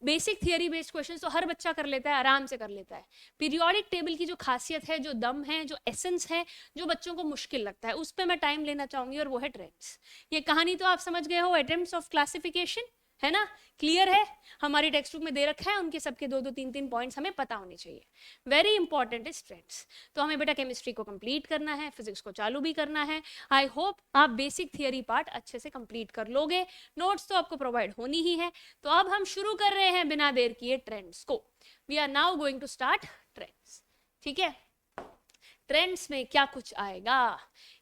बेसिक थियरी बेस्ड क्वेश्चंस तो हर बच्चा कर लेता है, आराम से कर लेता है। पीरियोडिक टेबल की जो खासियत है, जो दम है, जो एसेंस है, जो बच्चों को मुश्किल लगता है, उस पर मैं टाइम लेना चाहूंगी, और वो है ट्रेंड्स। ये कहानी तो आप समझ गए हो, अटेम्प्ट्स ऑफ क्लासिफिकेशन, है ना, क्लियर है, हमारी टेक्स्ट बुक में दे रखा है, उनके सबके 2-2, 3-3 पॉइंट्स हमें पता होने चाहिए। Very important is trends. तो हमें बेटा केमिस्ट्री को कंप्लीट करना है, फिजिक्स को चालू भी करना है। आई होप आप बेसिक थियरी पार्ट अच्छे से कंप्लीट कर लोगे, नोट्स तो आपको प्रोवाइड होनी ही है। तो अब हम शुरू कर रहे हैं बिना देर किए ट्रेंड्स को। We are now going to start trends. ठीक है, ट्रेंड्स में क्या कुछ आएगा।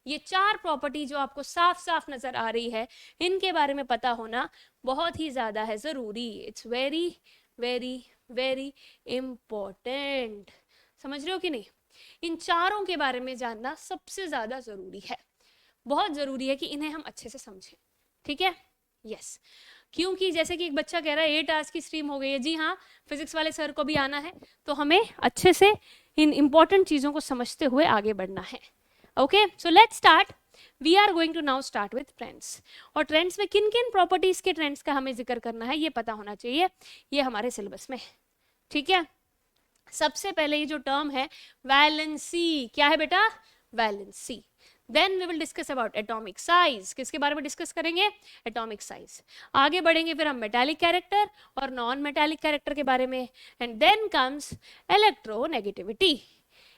ये 4 प्रॉपर्टी जो आपको साफ साफ नजर आ रही है, इनके बारे में पता होना बहुत ही ज्यादा है जरूरी। It's very very very important. समझ रहे हो कि नहीं? इन चारों के बारे में जानना सबसे ज्यादा जरूरी है, बहुत जरूरी है कि इन्हें हम अच्छे से समझें। ठीक है? यस। क्योंकि जैसे कि एक बच्चा कह रहा है 8 आवर्स की स्ट्रीम हो गई है, जी हाँ, फिजिक्स वाले सर को भी आना है, तो हमें अच्छे से इन इंपॉर्टेंट चीजों को समझते हुए आगे बढ़ना है। Okay, so let's start. We are going to now start with trends. और ट्रेंड्स में किन किन प्रॉपर्टीज के ट्रेंड्स का हमें जिक्र करना है ये पता होना चाहिए, ये हमारे सिलेबस में। ठीक है? सबसे पहले ये जो टर्म है वैलेंसी, क्या है बेटा? Valency. Then we will discuss about atomic size. किसके बारे में डिस्कस करेंगे? Atomic size. आगे बढ़ेंगे फिर हम मेटालिक कैरेक्टर और नॉन मेटालिक कैरेक्टर के बारे में, एंड देन कम्स इलेक्ट्रोनेगेटिविटी।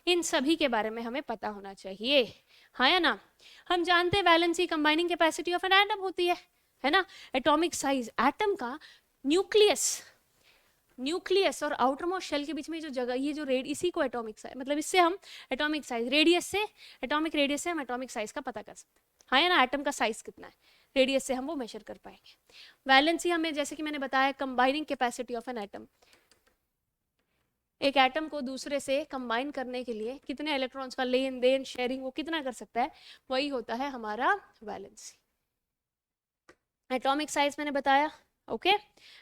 इन सभी के बारे में हमें पता होना चाहिए, हाँ या ना? हम जानते हैं valency combining capacity of an atom होती है ना? एटॉमिक साइज, एटम का न्यूक्लियस और आउटर मोस्ट शेल के बीच में जो जगह, ये जो रेड, इसी को एटॉमिक साइज, मतलब इससे हम एटॉमिक साइज, रेडियस से, एटॉमिक रेडियस से हम एटॉमिक साइज का पता कर सकते हैं, हाँ या ना? एटम का साइज कितना है, रेडियस से हम वो मेजर कर पाएंगे। वैलेंसी हमें, जैसे कि मैंने बताया, combining capacity of an atom, एक एटम को दूसरे से कंबाइन करने के लिए कितने इलेक्ट्रॉन्स का लेन देन, शेयरिंग, वो कितना कर सकता है, वही होता है हमारा वैलेंसी। एटॉमिक साइज मैंने बताया, okay.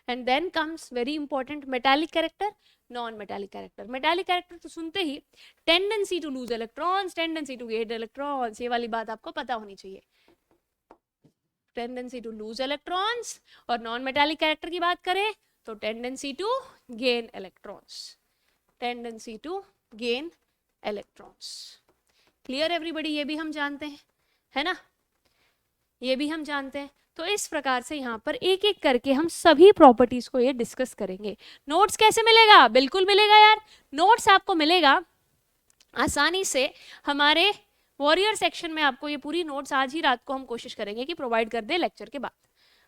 And then comes very important metallic character, non metallic character. Metallic character तो सुनते ही tendency to lose electrons, tendency to gain electrons, ये वाली बात आपको पता होनी चाहिए, टेंडेंसी टू लूज इलेक्ट्रॉन्स। और नॉन मेटालिक कैरेक्टर की बात करें तो tendency to gain electrons, tendency to gain electrons. Clear everybody? ये भी हम जानते हैं, है ना? ये भी हम जानते हैं। तो इस प्रकार से यहाँ पर एक एक करके हम सभी प्रॉपर्टीज को ये डिस्कस करेंगे। नोट्स कैसे मिलेगा? बिल्कुल मिलेगा यार, नोट्स आपको मिलेगा आसानी से हमारे वॉरियर सेक्शन में। आपको ये पूरी नोट्स आज ही रात को हम कोशिश करेंगे कि प्रोवाइड कर दे लेक्चर के बाद।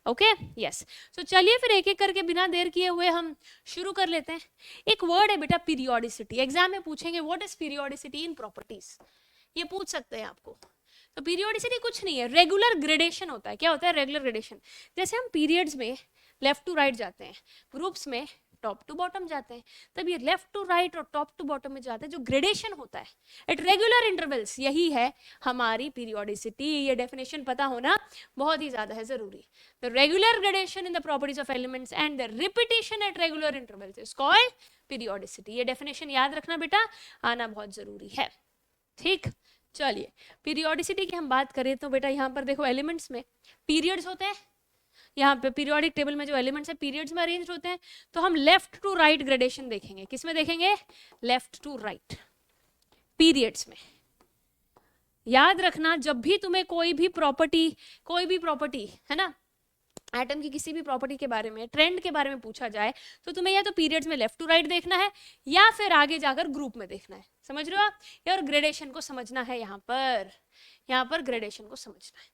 Okay, yes. सो चलिए फिर एक एक करके बिना देर किए हुए हम शुरू कर लेते हैं। एक वर्ड है बेटा पीरियोडिसिटी, एग्जाम में पूछेंगे what is periodicity in properties, ये पूछ सकते हैं आपको। तो पीरियोडिसिटी कुछ नहीं है, रेगुलर ग्रेडेशन होता है। क्या होता है? Regular gradation. जैसे हम पीरियड्स में लेफ्ट टू राइट जाते हैं, ग्रुप्स में टॉप टू बॉटम जाते हैं, तब ये लेफ्ट टू राइट और टॉप टू बॉटम में जाते हैं, जो ग्रेडेशन होता है एट रेगुलर इंटरवल्स, यही है हमारी पीरियोडिसिटी। ये डेफिनेशन पता होना बहुत ही ज्यादा है जरूरी। The regular gradation in the properties of elements and the repetition at regular intervals is called periodicity. ये डेफिनेशन याद रखना बेटा, आना बहुत जरूरी है। ठीक, चलिए पीरियोडिसिटी की हम बात करें तो बेटा यहाँ पर देखो, एलिमेंट्स में पीरियड्स होते हैं। यहाँ पे पीरियोडिक टेबल में जो एलिमेंट्स है पीरियड्स में अरेंज होते हैं। तो हम लेफ्ट टू राइट ग्रेडेशन देखेंगे। किस में देखेंगे? लेफ्ट टू राइट पीरियड्स में। याद रखना, जब भी तुम्हें कोई भी प्रॉपर्टी है ना, एटम की किसी भी प्रॉपर्टी के बारे में, ट्रेंड के बारे में पूछा जाए, तो तुम्हें या तो पीरियड्स में लेफ्ट टू राइट देखना है या फिर आगे जाकर ग्रुप में देखना है। समझ रहे हो आप? और ग्रेडेशन को समझना है, यहाँ पर ग्रेडेशन को समझना है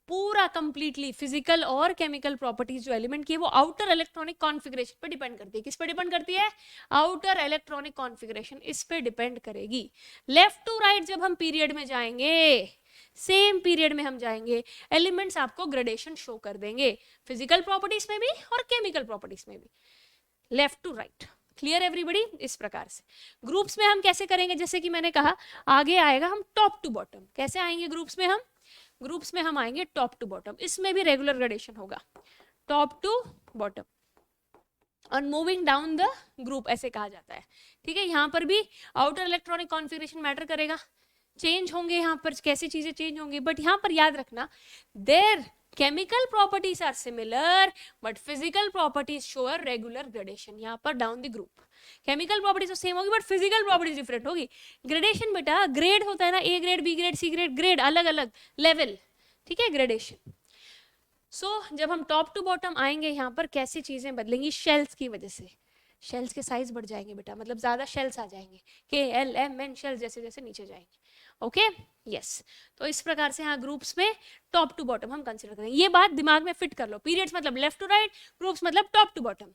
पूरा कंप्लीटली। फिजिकल और केमिकल प्रॉपर्टीज जो एलिमेंट की है वो आउटर इलेक्ट्रॉनिक कॉन्फ़िगरेशन पे डिपेंड करती है। किस पे डिपेंड करती है? आउटर इलेक्ट्रॉनिक कॉन्फ़िगरेशन, इस पे डिपेंड करेगी। लेफ्ट टू राइट जब हम पीरियड में जाएंगे, सेम पीरियड में हम जाएंगे, एलिमेंट्स आपको ग्रेडेशन शो कर देंगे, फिजिकल प्रॉपर्टीज में भी और केमिकल प्रॉपर्टीज में भी, left to right. Clear everybody? इस प्रकार से ग्रुप्स में हम कैसे करेंगे, जैसे कि मैंने कहा आगे आएगा हम टॉप टू बॉटम। कैसे आएंगे ग्रुप्स में? हम आएंगे टॉप टू बॉटम। इसमें भी रेगुलर ग्रेडेशन होगा, टॉप टू बॉटम और मूविंग डाउन द ग्रुप, ऐसे कहा जाता है। ठीक है, यहाँ पर भी आउटर इलेक्ट्रॉनिक कॉन्फ़िगरेशन मैटर करेगा, चेंज होंगे यहाँ पर, कैसी चीजें चेंज होंगी, बट यहाँ पर याद रखना there chemical properties are similar but physical properties show a regular gradation। यहाँ पर down the group chemical properties तो same होगी but physical properties different होगी। gradation बेटा grade होता है ना, A grade, B grade, C grade, grade अलग अलग level, ठीक है, gradation। जब हम top to bottom आएंगे यहाँ पर कैसी चीजें बदलेंगी? shells की वजह से शेल्स के साइज बढ़ जाएंगे बेटा, मतलब ज्यादा शेल्स आ जाएंगे, KLMN शेल्स जैसे जैसे नीचे जाएंगे। Okay, yes. तो इस प्रकार से यहाँ ग्रुप्स में टॉप टू बॉटम हम कंसीडर करेंगे। ये बात दिमाग में फिट कर लो, पीरियड्स मतलब लेफ्ट टू राइट, ग्रुप्स मतलब टॉप टू बॉटम।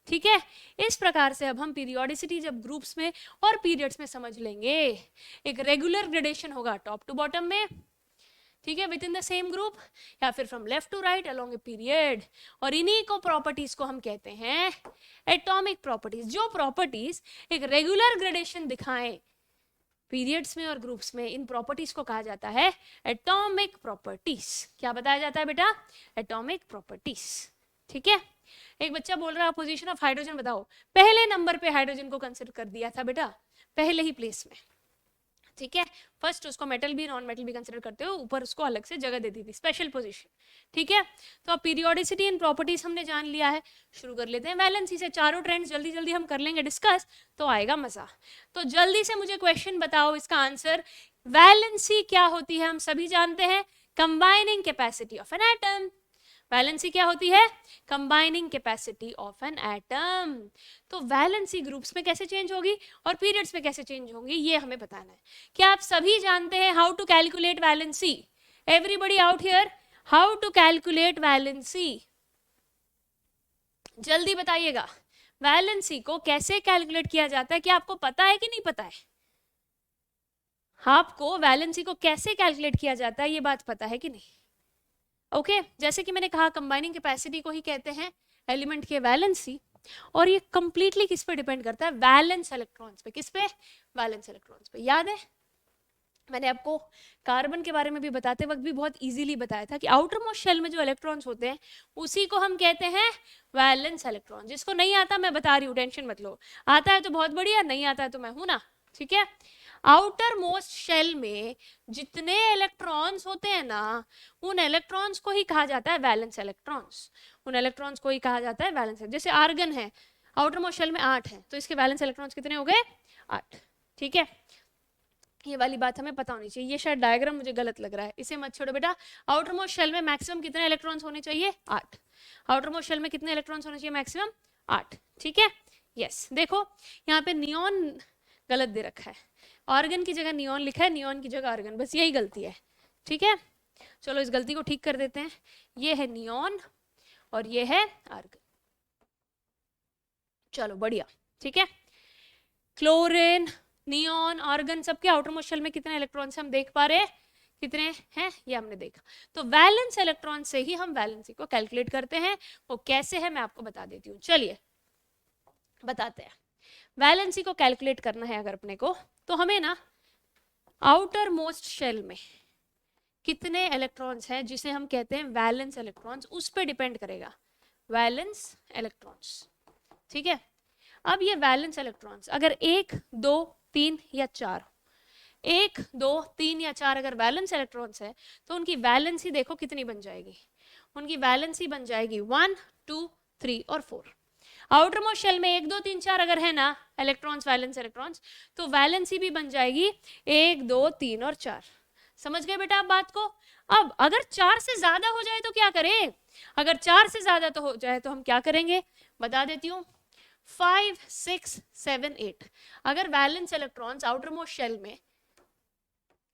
ठीक है, इस प्रकार से अब हम पीरियोडिसिटी जब ग्रुप्स में और पीरियड्स में समझ लेंगे, एक रेगुलर ग्रेडेशन होगा टॉप टू बॉटम में, ठीक है, within the same group, या फिर from left to right along a period, और इन्हीं को प्रॉपर्टीज को हम कहते हैं एटॉमिक प्रॉपर्टीज। जो प्रॉपर्टीज एक रेगुलर ग्रेडेशन दिखाएं पीरियड्स में और ग्रुप्स में, इन प्रॉपर्टीज को कहा जाता है एटॉमिक प्रॉपर्टीज। क्या बताया जाता है बेटा? Atomic properties. ठीक है, एक बच्चा बोल रहा है पोजीशन ऑफ हाइड्रोजन बताओ, पहले नंबर पे हाइड्रोजन को कंसिडर कर दिया था बेटा, पहले ही प्लेस में। ठीक है, फर्स्ट उसको मेटल भी नॉन मेटल भी कंसिडर करते हो, ऊपर उसको अलग से जगह दे दी थी, स्पेशल पोजीशन। ठीक है, तो अब पीरियोडिसिटी एंड प्रॉपर्टीज हमने जान लिया है, शुरू कर लेते हैं वैलेंसी से। चारों ट्रेंड्स जल्दी जल्दी हम कर लेंगे डिस्कस, तो आएगा मजा। तो जल्दी से मुझे क्वेश्चन बताओ, इसका आंसर। वैलेंसी क्या होती है? हम सभी जानते हैं, combining capacity of an atom. Valency क्या होती है? Combining capacity of an atom. तो वैलेंसी ग्रुप्स में कैसे चेंज होगी और पीरियड्स में कैसे चेंज होंगी, ये हमें बताना है। क्या आप सभी जानते हैं how to calculate valency? Everybody out here, how to calculate valency? जल्दी बताइएगा, वैलेंसी को कैसे कैलकुलेट किया जाता है? क्या आपको पता है कि नहीं पता है? आपको वैलेंसी को कैसे कैलकुलेट किया जाता है, ये बात पता है कि नहीं? ओके, जैसे कि मैंने कहा, कंबाइनिंग कैपेसिटी को ही कहते हैं एलिमेंट के वैलेंसी, और ये कंप्लीटली किस पे डिपेंड करता है? वैलेंस इलेक्ट्रॉन्स पे। किस पे? वैलेंस इलेक्ट्रॉन्स पे। याद है मैंने आपको कार्बन के बारे में भी बताते वक्त भी बहुत इजीली बताया था कि आउटर मोस्ट शेल में जो इलेक्ट्रॉन्स होते हैं उसी को हम कहते हैं वैलेंस इलेक्ट्रॉन। जिसको नहीं आता मैं बता रही हूँ, टेंशन मत लो, आता है तो बहुत बढ़िया, नहीं आता है तो मैं हूं ना। ठीक है, आउटर मोस्ट शेल में जितने इलेक्ट्रॉन्स होते हैं ना, उन इलेक्ट्रॉन्स को ही कहा जाता है वैलेंस इलेक्ट्रॉन्स। उन इलेक्ट्रॉन्स को ही कहा जाता है वैलेंस। जैसे आर्गन है, आउटर मोस्ट शेल में 8 है, तो इसके वैलेंस इलेक्ट्रॉन्स कितने हो गए? 8। ठीक है, ये वाली बात हमें पता होनी चाहिए। ये शायद डायग्राम मुझे गलत लग रहा है, इसे मत छोड़ो बेटा। आउटर मोस्ट शेल में मैक्सिमम कितने इलेक्ट्रॉन्स होने चाहिए? 8। आउटर मोस्ट शेल में कितने इलेक्ट्रॉन्स होने चाहिए? मैक्सिमम 8। ठीक है, यस। देखो यहाँ पे नियॉन गलत दे रखा है, ऑर्गन की जगह नियॉन लिखा है, नियॉन की जगह ऑर्गन, बस यही गलती है। ठीक है, चलो इस गलती को ठीक कर देते हैं। ये है नियॉन और ये है आर्गन। चलो बढ़िया। ठीक है, क्लोरीन, नियॉन, आर्गन, सबके आउटर मोस्ट शेल में कितने इलेक्ट्रॉन्स हम देख पा रहे हैं? कितने हैं ये हमने देखा। तो वैलेंस इलेक्ट्रॉन से ही हम वैलेंसी को कैलकुलेट करते हैं। वो कैसे है मैं आपको बता देती हूँ, चलिए बताते हैं। वैलेंसी को कैलकुलेट करना है अगर अपने को, तो हमें ना आउटर मोस्ट शेल में कितने इलेक्ट्रॉन्स हैं जिसे हम कहते हैं वैलेंस इलेक्ट्रॉन्स, उस पर डिपेंड करेगा वैलेंस इलेक्ट्रॉन्स। ठीक है, अब ये वैलेंस इलेक्ट्रॉन्स अगर 1, 2, 3 या 4, 1, 2, 3 या 4 अगर वैलेंस इलेक्ट्रॉन्स है तो उनकी वैलेंसी देखो कितनी बन जाएगी। उनकी वैलेंसी बन जाएगी 1, 2, 3 और 4। आउटर मोस्ट शेल में 1, 2, 3, 4 अगर है ना इलेक्ट्रॉन्स, वैलेंस इलेक्ट्रॉन्स, तो वैलेंसी भी बन जाएगी 1, 2, 3 और 4। समझ गए बेटा आप बात को? अब अगर 4 से ज्यादा हो जाए तो क्या करें? अगर 4 से ज्यादा तो हो जाए तो हम क्या करेंगे बता देती हूँ। 5, 6, 7, 8 अगर valence electrons outermost shell में,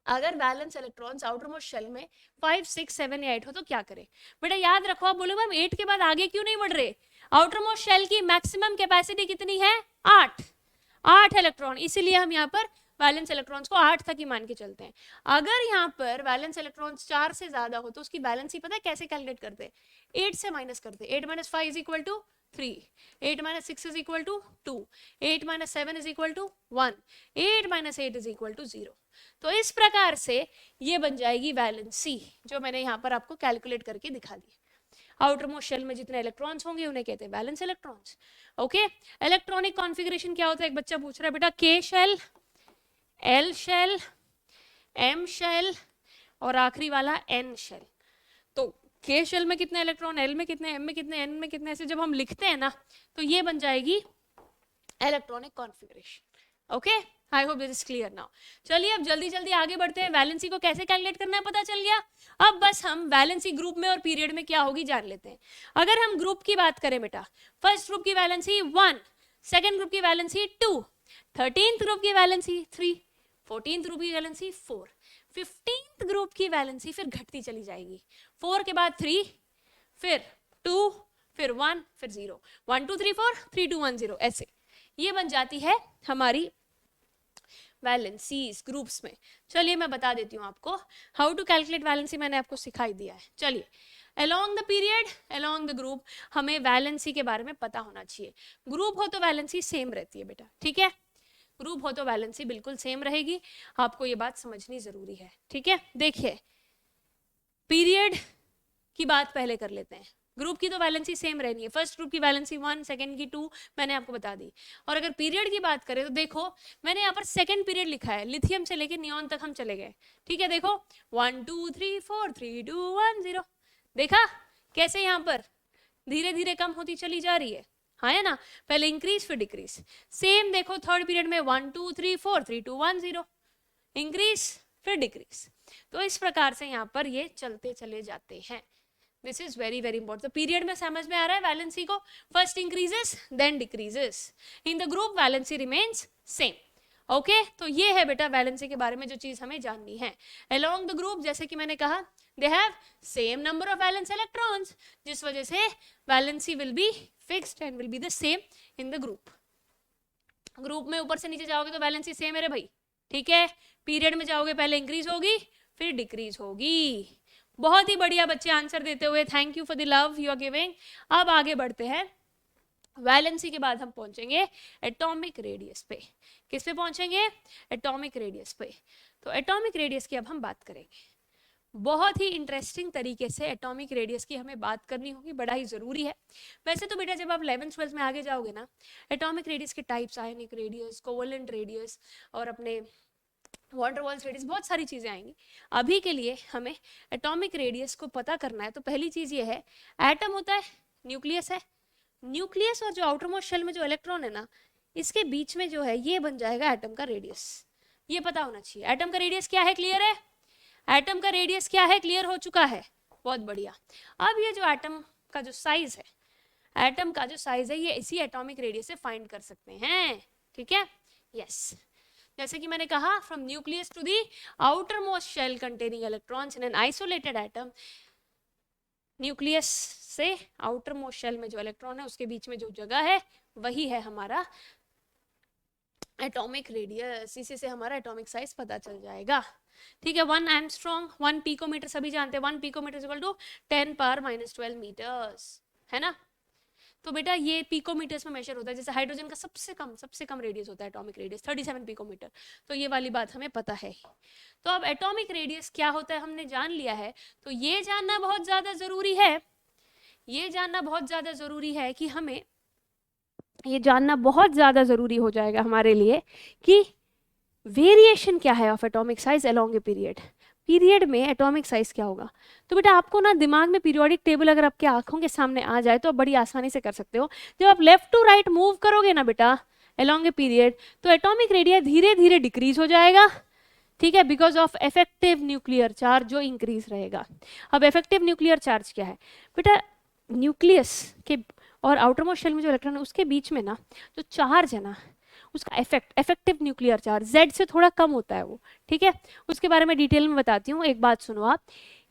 अगर valence electrons outermost shell में 5, 6, 7 या 8 हो तो क्या करें? बेटा याद रखो, आप बोलो मैम 8 के बाद आगे क्यों नहीं बढ़ रहे? आउटर मोस्ट शेल की मैक्सिमम कैपेसिटी कितनी है? 8 इलेक्ट्रॉन, इसीलिए हम यहाँ पर वैलेंस इलेक्ट्रॉन्स को 8 तक ही मान के चलते हैं। अगर यहाँ पर वैलेंस इलेक्ट्रॉन्स 4 से ज्यादा हो तो उसकी वैलेंसी पता है कैसे कैलकुलेट करते हैं? 8 से माइनस करते हैं। 8 - 5 = 3, 8 - 6 = 2, 8 - 7 = 1, 8 - 8 = 0। तो इस प्रकार से ये बन जाएगी वैलेंसी, जो मैंने यहाँ पर आपको कैलकुलेट करके दिखा दी। आउटर मोस्ट शेल में जितने इलेक्ट्रॉन्स होंगे उन्हें कहते हैं valence electrons. Okay, electronic configuration क्या होता है? एक बच्चा पूछ रहा है बेटा, K shell, L shell, M shell और आखिरी वाला एन शेल। तो के शेल में कितने इलेक्ट्रॉन, एल में कितने, एम में कितने, एन में कितने, ऐसे जब हम लिखते हैं ना तो ये बन जाएगी electronic configuration. Okay, I hope this is clear now. चलिए अब जल्दी जल्दी आगे बढ़ते हैं। वैलेंसी को कैसे कैलकुलेट करना है पता चल गया। अब बस हम वैलेंसी ग्रुप में और पीरियड में क्या होगी जान लेते हैं। अगर हम ग्रुप की बात करें बेटा, फर्स्ट ग्रुप की वैलेंसी 1, सेकेंड ग्रुप की वैलेंसी 2, 13th ग्रुप की वैलेंसी 3, 14th ग्रुप की वैलेंसी 4, 15th ग्रुप की वैलेंसी फिर घटती चली जाएगी। 4 के बाद 3, फिर 2, फिर 1, फिर 0, 1 2 3 4, 3 2 1 0, ऐसे ये बन जाती है हमारी वैलेंसीज ग्रुप्स में। चलिए मैं बता देती हूँ आपको हाउ टू कैलकुलेट वैलेंसी, मैंने आपको सिखाई दिया है। चलिए along the period, along the group, हमें वैलेंसी के बारे में पता होना चाहिए। ग्रुप हो तो वैलेंसी सेम रहती है बेटा, ठीक है, ग्रुप हो तो वैलेंसी बिल्कुल सेम रहेगी, आपको ये बात समझनी जरूरी है, ठीक है। देखिए पीरियड की बात पहले कर लेते हैं। ग्रुप की तो वैलेंसी सेम रहनी है, फर्स्ट ग्रुप की वैलेंसी 1, सेकंड की 2, मैंने आपको बता दी। और अगर पीरियड की बात करें तो देखो मैंने यहाँ पर सेकंड पीरियड लिखा है, लिथियम से लेकर नियॉन तक हम चले गए, ठीक है। देखो 1 2 3 4, 3 2 1 0, देखा कैसे यहाँ पर धीरे धीरे कम होती चली जा रही है, हाँ है ना, पहले इंक्रीज फिर डिक्रीज। सेम देखो थर्ड पीरियड में 1 2 3 4, 3 2 1 0, इंक्रीज फिर डिक्रीज। तो इस प्रकार से यहाँ पर ये चलते चले जाते हैं। This is very very important. तो पीरियड में समझ में आ रहा है वैलेंसी को, first increases then decreases, in the group valency remains same. Okay तो ये है बेटा वैलेंसी के बारे में जो चीज हमें जाननी है। अलोंग द ग्रुप जैसे कि मैंने कहा they have same number of valence electrons, जिस वजह से valency will be fixed and will be the same in the group. Group में ऊपर से नीचे जाओगे तो वैलेंसी सेम है रे भाई, ठीक है। पीरियड में जाओगे पहले इंक्रीज होगी फिर डिक्रीज होगी। बहुत ही बढ़िया बच्चे आंसर देते हुए, thank you for the love you are giving. अब आगे बढ़ते हैं, वैलेंसी के बाद हम पहुंचेंगे एटॉमिक रेडियस पे। किस पे पहुंचेंगे? एटॉमिक रेडियस पे। तो एटॉमिक रेडियस की अब हम बात करेंगे। बहुत ही इंटरेस्टिंग तरीके से एटॉमिक रेडियस की हमें बात करनी होगी, बड़ा ही जरूरी है। वैसे तो बेटा जब आप 11th 12th में आगे जाओगे ना, एटॉमिक रेडियस के types, ionic radius, covalent radius और अपने वॉन वाल्स रेडियस, बहुत सारी चीजें आएंगी। अभी के लिए हमें एटॉमिक रेडियस को पता करना है। तो पहली चीज ये है, एटम होता है, न्यूक्लियस है, न्यूक्लियस और जो आउटर मोस्ट शेल में जो इलेक्ट्रॉन है ना, इसके बीच में जो है ये बन जाएगा एटम का रेडियस। ये पता होना चाहिए एटम का रेडियस क्या है। क्लियर है? एटम का रेडियस क्या है? क्लियर हो चुका है, बहुत बढ़िया। अब ये जो एटम का जो साइज है, एटम का जो साइज है ये इसी एटॉमिक रेडियस से फाइंड कर सकते हैं, ठीक है। यस जैसे कि मैंने कहा, from nucleus to the outermost shell containing electrons in an isolated atom, nucleus से आउटर मोस्ट शेल में जो इलेक्ट्रॉन है उसके बीच में जो जगह है वही है हमारा एटॉमिक रेडियस। इसी से हमारा एटॉमिक साइज पता चल जाएगा, ठीक है। 1 एंगस्ट्रॉम, 1 पिकोमीटर सभी जानते हैं, 1 picometre is equal to 10 power -12 metres, है ना। तो बेटा ये पिकोमीटर्स में मेजर होता है। जैसे हाइड्रोजन का सबसे कम रेडियस होता है एटॉमिक रेडियस 37 पिकोमीटर, तो ये वाली बात हमें पता है। तो अब एटॉमिक रेडियस क्या होता है हमने जान लिया है, तो ये जानना बहुत ज्यादा जरूरी है, ये जानना बहुत ज्यादा जरूरी है कि हमें ये जानना बहुत ज्यादा जरूरी हो जाएगा हमारे लिए कि वेरिएशन क्या है of atomic size along a period. Period में एटॉमिक साइज क्या होगा। तो बेटा आपको ना दिमाग में पीरियोडिक टेबल अगर आपके आंखों के सामने आ जाए तो आप बड़ी आसानी से कर सकते हो। जब आप लेफ्ट टू राइट मूव करोगे ना बेटा अलोंग ए पीरियड, तो एटॉमिक रेडियस धीरे धीरे डिक्रीज हो जाएगा, ठीक है, because of effective nuclear charge जो इंक्रीज रहेगा। अब इफेक्टिव न्यूक्लियर चार्ज क्या है बेटा? न्यूक्लियस के और आउटर मोस्ट शेल में जो इलेक्ट्रॉन है उसके बीच में ना जो चार्ज है ना, उसका इफेक्टिव न्यूक्लियर चार्ज Z से थोड़ा कम होता है वो, ठीक है। उसके बारे में डिटेल में बताती हूँ, एक बात सुनो आप।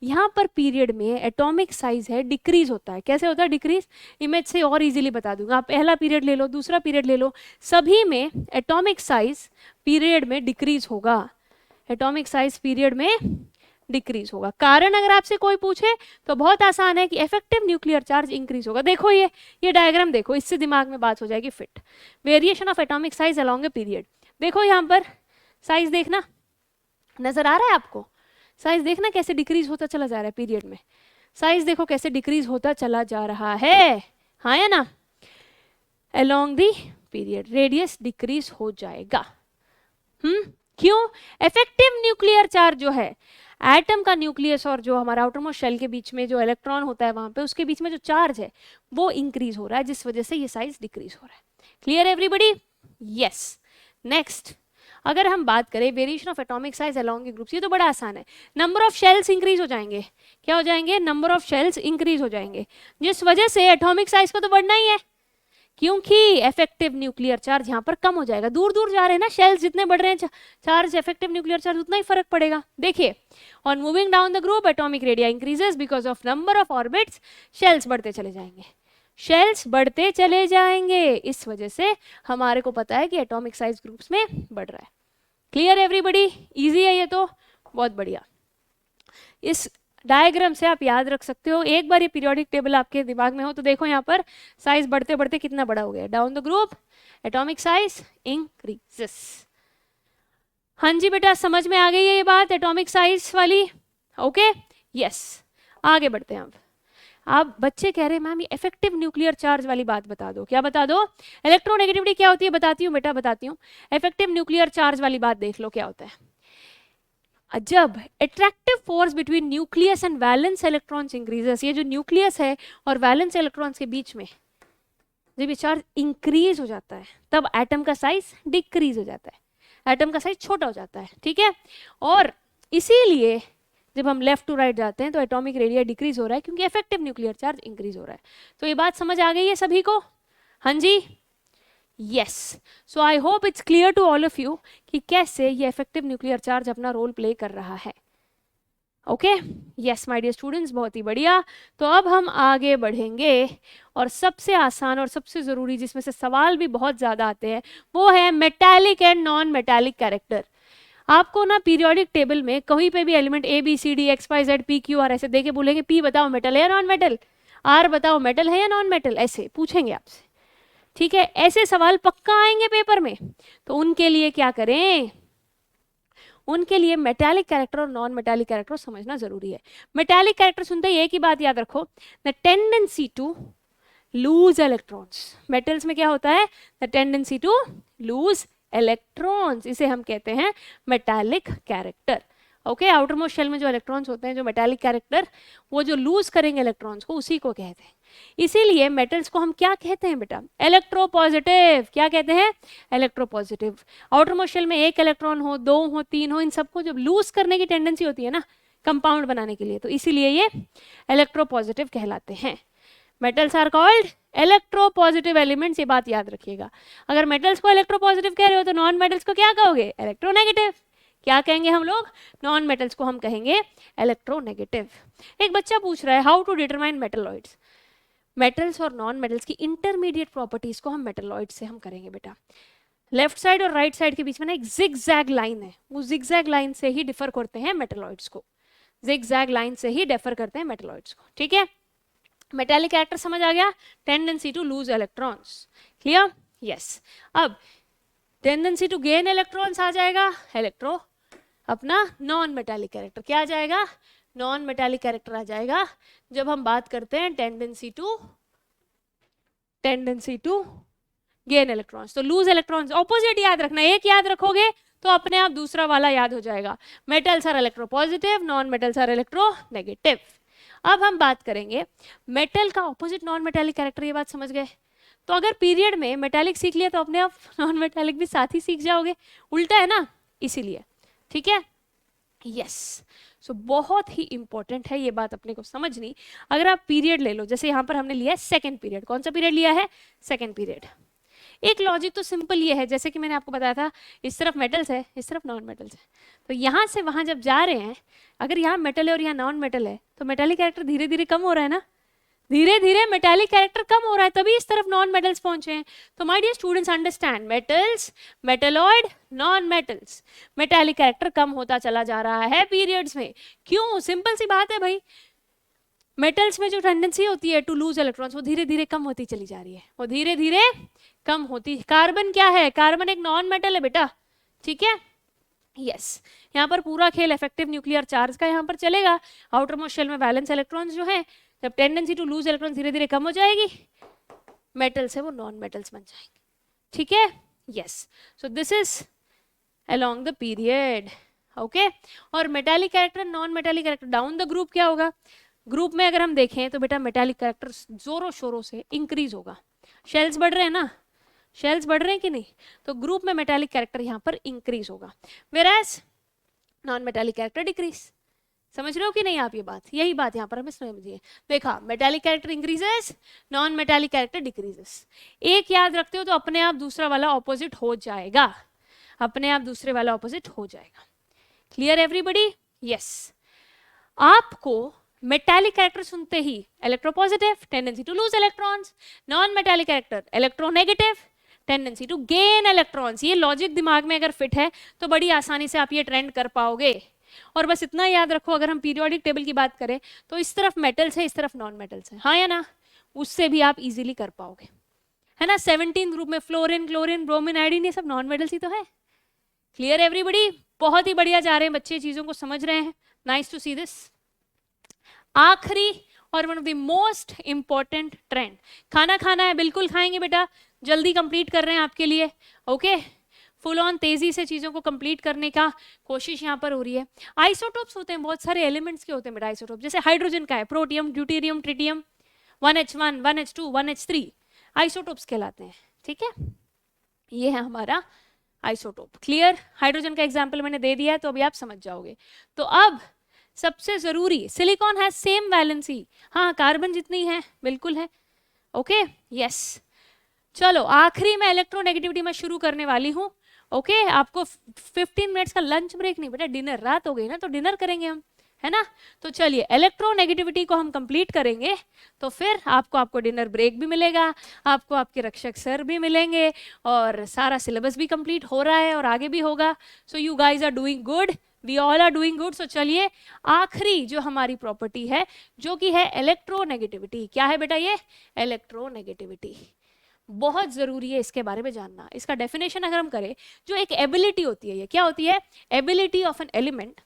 यहाँ पर पीरियड में एटॉमिक साइज है डिक्रीज होता है। कैसे होता है डिक्रीज? इमेज से और इजीली बता दूंगा। आप पहला पीरियड ले लो, दूसरा पीरियड ले लो, सभी में एटॉमिक साइज पीरियड में डिक्रीज होगा, एटॉमिक साइज पीरियड में डिक्रीज होगा। कारण अगर आपसे कोई पूछे तो बहुत आसान है कि इफेक्टिव न्यूक्लियर चार्ज इंक्रीज होगा। देखो ये डायग्राम देखो, इससे दिमाग में बात हो जाएगी fit. Variation of atomic size along a period. देखो यहाँ पर साइज देखना, नजर आ रहा है आपको? साइज देखना कैसे डिक्रीज होता चला जा रहा है पीरियड में। साइज देखो कैसे डिक्रीज होता चला जा रहा है, हाँ या ना। Along the period radius decrease हो जाएगा। क्यों? इफेक्टिव न्यूक्लियर चार्ज जो है एटम का न्यूक्लियस और जो हमारा आउटर मोस्ट शेल के बीच में जो इलेक्ट्रॉन होता है वहां पे उसके बीच में जो चार्ज है वो इंक्रीज हो रहा है, जिस वजह से ये साइज डिक्रीज हो रहा है। Clear everybody? यस। नेक्स्ट अगर हम बात करें variation of atomic size along A groups, ये तो बड़ा आसान है। नंबर ऑफ शेल्स इंक्रीज हो जाएंगे। क्या हो जाएंगे? नंबर ऑफ शेल्स इंक्रीज हो जाएंगे, जिस वजह से एटॉमिक साइज को तो बढ़ना ही है, क्योंकि इफेक्टिव न्यूक्लियर चार्ज यहाँ पर कम हो जाएगा। दूर दूर जा रहे हैं ना शेल्स, जितने बढ़ रहे हैं चार्ज इफेक्टिव न्यूक्लियर चार्ज उतना ही फर्क पड़ेगा। देखिए on moving down the group atomic radii increases because of number of orbits, shells बढ़ते चले जाएंगे। शेल्स बढ़ते चले जाएंगे, इस वजह से हमारे को पता है कि एटॉमिक साइज ग्रुप्स में बढ़ रहा है। Clear everybody? इजी है ये तो, बहुत बढ़िया। इस डायग्राम से आप याद रख सकते हो, एक बार ये पीरियोडिक टेबल आपके दिमाग में हो तो देखो यहाँ पर साइज बढ़ते बढ़ते कितना बड़ा हो गया, down the group atomic size increases. हाँ जी बेटा, समझ में आ गई है ये बात एटॉमिक साइज वाली? ओके यस, आगे बढ़ते हैं। अब बच्चे कह रहे हैं मैम ये इफेक्टिव न्यूक्लियर चार्ज वाली बात बता दो। क्या बता दो? इलेक्ट्रोनेगेटिविटी क्या होती है बताती हूँ बेटा, बताती हूँ। इफेक्टिव न्यूक्लियर चार्ज वाली बात देख लो क्या होता है। जब attractive force between nucleus and valence electrons increases, ये जो न्यूक्लियस है और वैलेंस इलेक्ट्रॉन्स के बीच में जब ये चार्ज इंक्रीज हो जाता है तब एटम का साइज डिक्रीज हो जाता है, एटम का साइज छोटा हो जाता है, ठीक है। और इसीलिए जब हम लेफ्ट टू राइट जाते हैं तो एटॉमिक रेडियस डिक्रीज हो रहा है क्योंकि इफेक्टिव न्यूक्लियर चार्ज इंक्रीज हो रहा है। तो ये बात समझ आ गई है सभी को? हाँ जी yes. So I hope it's clear to all of you कि कैसे ये इफेक्टिव न्यूक्लियर चार्ज अपना रोल प्ले कर रहा है। Okay yes my dear students, बहुत ही बढ़िया। तो अब हम आगे बढ़ेंगे और सबसे आसान और सबसे ज़रूरी जिसमें से सवाल भी बहुत ज़्यादा आते हैं वो है metallic and non metallic character. आपको ना पीरियोडिक टेबल में कहीं पे भी element A B C D X Y Z P Q R ऐसे देके बोलेंगे पी बताओ मेटल है या नॉन मेटल, आर बताओ मेटल है या नॉन मेटल, ऐसे पूछेंगे आपसे, ठीक है। ऐसे सवाल पक्का आएंगे पेपर में। तो उनके लिए क्या करें, उनके लिए मेटालिक कैरेक्टर और नॉन मेटालिक कैरेक्टर समझना जरूरी है। मेटालिक कैरेक्टर सुनते ही एक ही बात याद रखो, the tendency to lose electrons. Metals में क्या होता है? The tendency to lose electrons, इसे हम कहते हैं metallic character. Okay, outermost shell में जो इलेक्ट्रॉन्स होते हैं जो मेटालिक कैरेक्टर, वो जो लूज करेंगे इलेक्ट्रॉन्स को उसी को कहते हैं। इसीलिए मेटल्स को हम क्या कहते हैं बेटा? इलेक्ट्रोपॉजिटिव। क्या कहते हैं? इलेक्ट्रोपॉजिटिव। आउटर मोस्ट शेल में एक इलेक्ट्रॉन हो, दो हो, तीन हो, इन सबको जब लूज करने की टेंडेंसी होती है ना कंपाउंड बनाने के लिए, तो इसीलिए ये इलेक्ट्रोपॉजिटिव कहलाते हैं। Metals are called electropositive elements, ये बात याद रखिएगा। अगर मेटल्स को इलेक्ट्रोपॉजिटिव कह रहे हो तो नॉन मेटल्स को क्या कहोगे? इलेक्ट्रोनेगेटिव। क्या कहेंगे हम लोग? नॉन मेटल्स को हम कहेंगे इलेक्ट्रोनेगेटिव। एक बच्चा पूछ रहा है how to determine metalloids. Metals और नॉन मेटल्स की इंटरमीडिएट प्रॉपर्टीज को हम मेटलॉइड से हम करेंगे बेटा। लेफ्ट साइड और राइट साइड के बीच में ना एक जिगजैग लाइन है, वो जिगजैग लाइन से ही डिफर करते हैं मेटलॉइड्स को, जिगजैग लाइन से ही डिफर करते हैं मेटलॉइड्स को, ठीक है। मेटालिक कैरेक्टर समझ आ गया? Tendency to lose electrons, clear? Yes. अब टेंडेंसी टू गेन इलेक्ट्रॉन्स आ जाएगा इलेक्ट्रो, अपना नॉन मेटालिक कैरेक्टर क्या आ जाएगा? नॉन मेटालिक कैरेक्टर आ जाएगा जब हम बात करते हैं टेंडेंसी टू गेन इलेक्ट्रॉन्स। तो लूज इलेक्ट्रॉन्स ऑपोजिट याद रखना, एक याद रखोगे तो अपने आप दूसरा वाला याद हो जाएगा। Metals are electropositive, non metals are electronegative. अब हम बात करेंगे मेटल का ऑपोजिट नॉन मेटालिक कैरेक्टर, ये बात समझ गए? तो अगर पीरियड में मेटालिक सीख लिया तो अपने आप नॉन मेटालिक भी साथ ही सीख जाओगे, उल्टा है ना, इसीलिए, ठीक है। यस, सो बहुत ही इंपॉर्टेंट है ये बात अपने को समझनी। अगर आप पीरियड ले लो, जैसे यहाँ पर हमने लिया है सेकंड पीरियड, कौन सा पीरियड लिया है? Second period. एक लॉजिक तो सिंपल ये है, जैसे कि मैंने आपको बताया था इस तरफ मेटल्स है, इस तरफ नॉन मेटल्स है, तो यहाँ से वहाँ जब जा रहे हैं, अगर यहाँ मेटल है और यहाँ नॉन मेटल है तो मेटालिक कैरेक्टर धीरे धीरे कम हो रहा है ना, धीरे धीरे मेटालिक कैरेक्टर कम हो रहा है, तभी इस तरफ नॉन मेटल्स पहुंचे हैं। तो my dear students understand, metals, metalloid, non metals, metallic character कम होता चला जा रहा है पीरियड्स में। क्यों? सिंपल सी बात है भाई, मेटल्स में जो टेंडेंसी होती है टू लूज इलेक्ट्रॉन्स वो धीरे धीरे कम होती चली जा रही है, वो धीरे धीरे कम होती। कार्बन क्या है? कार्बन एक नॉन मेटल है बेटा, ठीक है। यस, यहाँ पर पूरा खेल इफेक्टिव न्यूक्लियर चार्ज का यहाँ पर चलेगा। आउटर मोस्ट शेल में वैलेंस इलेक्ट्रॉन्स जो है, जब टेंडेंसी टू लूज इलेक्ट्रॉन धीरे धीरे कम हो जाएगी, मेटल से वो नॉन मेटल्स बन जाएंगे, ठीक है। Yes, so this is along the period, okay. और metallic character, non metallic character, down the group क्या होगा? ग्रुप में अगर हम देखें तो बेटा मेटालिक कैरेक्टर जोरों शोरों से इंक्रीज होगा। शेल्स बढ़ रहे हैं ना, शेल्स बढ़ रहे हैं कि नहीं, तो ग्रुप में मेटालिक कैरेक्टर यहाँ पर इंक्रीज होगा, वेराज नॉन मेटालिक कैरेक्टर डिक्रीज। समझ रहे हो कि नहीं आप ये बात? यही बात यहाँ पर हमें समझिए। देखा, metallic character increases, non metallic character decreases. एक याद रखते हो तो अपने आप दूसरा वाला ऑपोजिट हो जाएगा, अपने आप दूसरे वाला ऑपोजिट हो जाएगा। Clear everybody? यस। आपको मेटालिक कैरेक्टर सुनते ही electropositive, tendency to lose electrons, non metallic character electronegative, tendency to gain electrons. ये लॉजिक दिमाग में अगर फिट है तो बड़ी आसानी से आप ये ट्रेंड कर पाओगे। और बस इतना याद रखो, अगर हम पीरियोडिक टेबल की बात करें तो इस तरफ मेटल्स है, इस तरफ नॉन मेटल्स है, हाँ या ना, उससे भी आप इजीली कर पाओगे, है ना। 17 ग्रुप में फ्लोरीन, क्लोरीन, ब्रोमीन, आयोडीन, ये सब नॉन मेटल्स ही तो है। Clear everybody? बहुत ही बढ़िया जा रहे हैं बच्चे, चीजों को समझ रहे हैं। Nice to see this. आखिरी और one of the most important trend, खाना खाना है, बिल्कुल खाएंगे बेटा, जल्दी कंप्लीट कर रहे हैं आपके लिए, ओके। फुल ऑन तेजी से चीजों को कंप्लीट करने का कोशिश यहाँ पर हो रही है। आइसोटोप्स होते हैं, बहुत सारे एलिमेंट्स के होते हैं बेटा आइसोटोप। जैसे हाइड्रोजन का है protium, deuterium, tritium, 1H1, 1H2, 1H3 isotopes कहलाते हैं, ठीक है। ये है हमारा आइसोटोप। क्लियर? हाइड्रोजन का एग्जाम्पल मैंने दे दिया है तो अभी आप समझ जाओगे। तो अब सबसे जरूरी, सिलिकॉन है सेम वैलेंसी, हाँ कार्बन जितनी है बिल्कुल है, ओके यस। चलो आखिरी में इलेक्ट्रोनेगेटिविटी में शुरू करने वाली हूँ, ओके। आपको 15 मिनट्स का लंच ब्रेक नहीं बेटा, डिनर, रात हो गई ना तो डिनर करेंगे हम, है ना। तो चलिए इलेक्ट्रोनेगेटिविटी को हम कंप्लीट करेंगे तो फिर आपको डिनर ब्रेक भी मिलेगा, आपको आपके रक्षक सर भी मिलेंगे और सारा सिलेबस भी कंप्लीट हो रहा है और आगे भी होगा। So you guys are doing good, we all are doing good. So चलिए आखिरी जो हमारी प्रॉपर्टी है जो कि है इलेक्ट्रोनेगेटिविटी। क्या है बेटा ये? इलेक्ट्रोनेगेटिविटी। बहुत जरूरी है इसके बारे में जानना। इसका डेफिनेशन अगर हम करें, जो एक एबिलिटी होती है, ये क्या होती है? Ability of an element,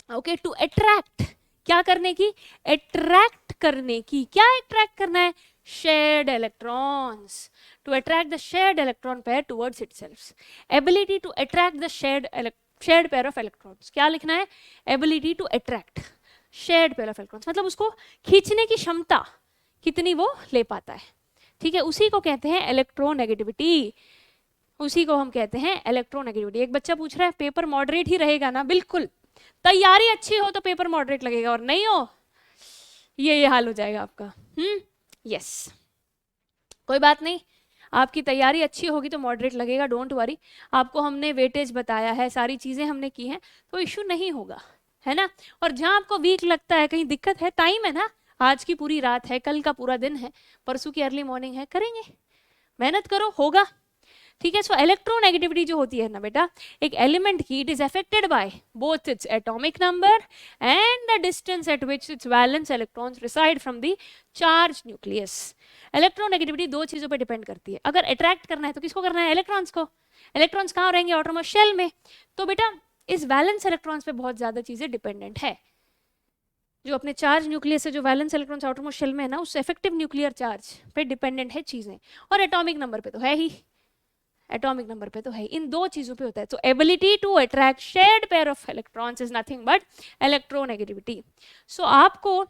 okay, to attract, क्या करने की? अट्रैक्ट करने की। क्या अट्रैक्ट करना है? Shared electrons, to attract the shared electron pair towards itself. Ability to attract the shared pair of electrons. क्या लिखना है? Ability to attract shared pair of electrons, मतलब उसको खींचने की क्षमता कितनी वो ले पाता है, ठीक है। उसी को कहते हैं इलेक्ट्रोनेगेटिविटी, उसी को हम कहते हैं इलेक्ट्रोनेगेटिविटी। एक बच्चा पूछ रहा है पेपर मॉडरेट ही रहेगा ना? बिल्कुल, तैयारी अच्छी हो तो पेपर मॉडरेट लगेगा और नहीं हो ये हाल हो जाएगा आपका। यस, कोई बात नहीं, आपकी तैयारी अच्छी होगी तो मॉडरेट लगेगा, डोंट वरी। आपको हमने वेटेज बताया है, सारी चीजें हमने की हैं, तो इशू नहीं होगा, है ना। और जहां आपको वीक लगता है, कहीं दिक्कत है, टाइम है ना, आज की पूरी रात है, कल का पूरा दिन है, परसों की अर्ली मॉर्निंग है, करेंगे, मेहनत करो, होगा, ठीक है। सो इलेक्ट्रोनेगेटिविटी जो होती है ना बेटा, एक एलिमेंट की, it is affected by both its atomic number and the distance at which its valence electrons reside from the charge nucleus. Electronegativity दो चीजों पर डिपेंड करती है। अगर अट्रैक्ट करना है तो किसको करना है? इलेक्ट्रॉन्स को। इलेक्ट्रॉन्स कहाँ रहेंगे? ऑटोमोस्ट शेल में। तो बेटा इस वैलेंस इलेक्ट्रॉन्स पे बहुत ज्यादा चीजें डिपेंडेंट है। जो अपने चार्ज न्यूक्लियस से जो वैलेंस इलेक्ट्रॉन्स आउटरमोस्ट शेल में है ना, उस इफेक्टिव न्यूक्लियर चार्ज पे डिपेंडेंट है चीजें, और एटॉमिक नंबर पे तो है ही, एटॉमिक नंबर पे तो है, इन दो चीजों पे होता है। तो ability to attract shared pair of electrons is nothing but electronegativity. So आपको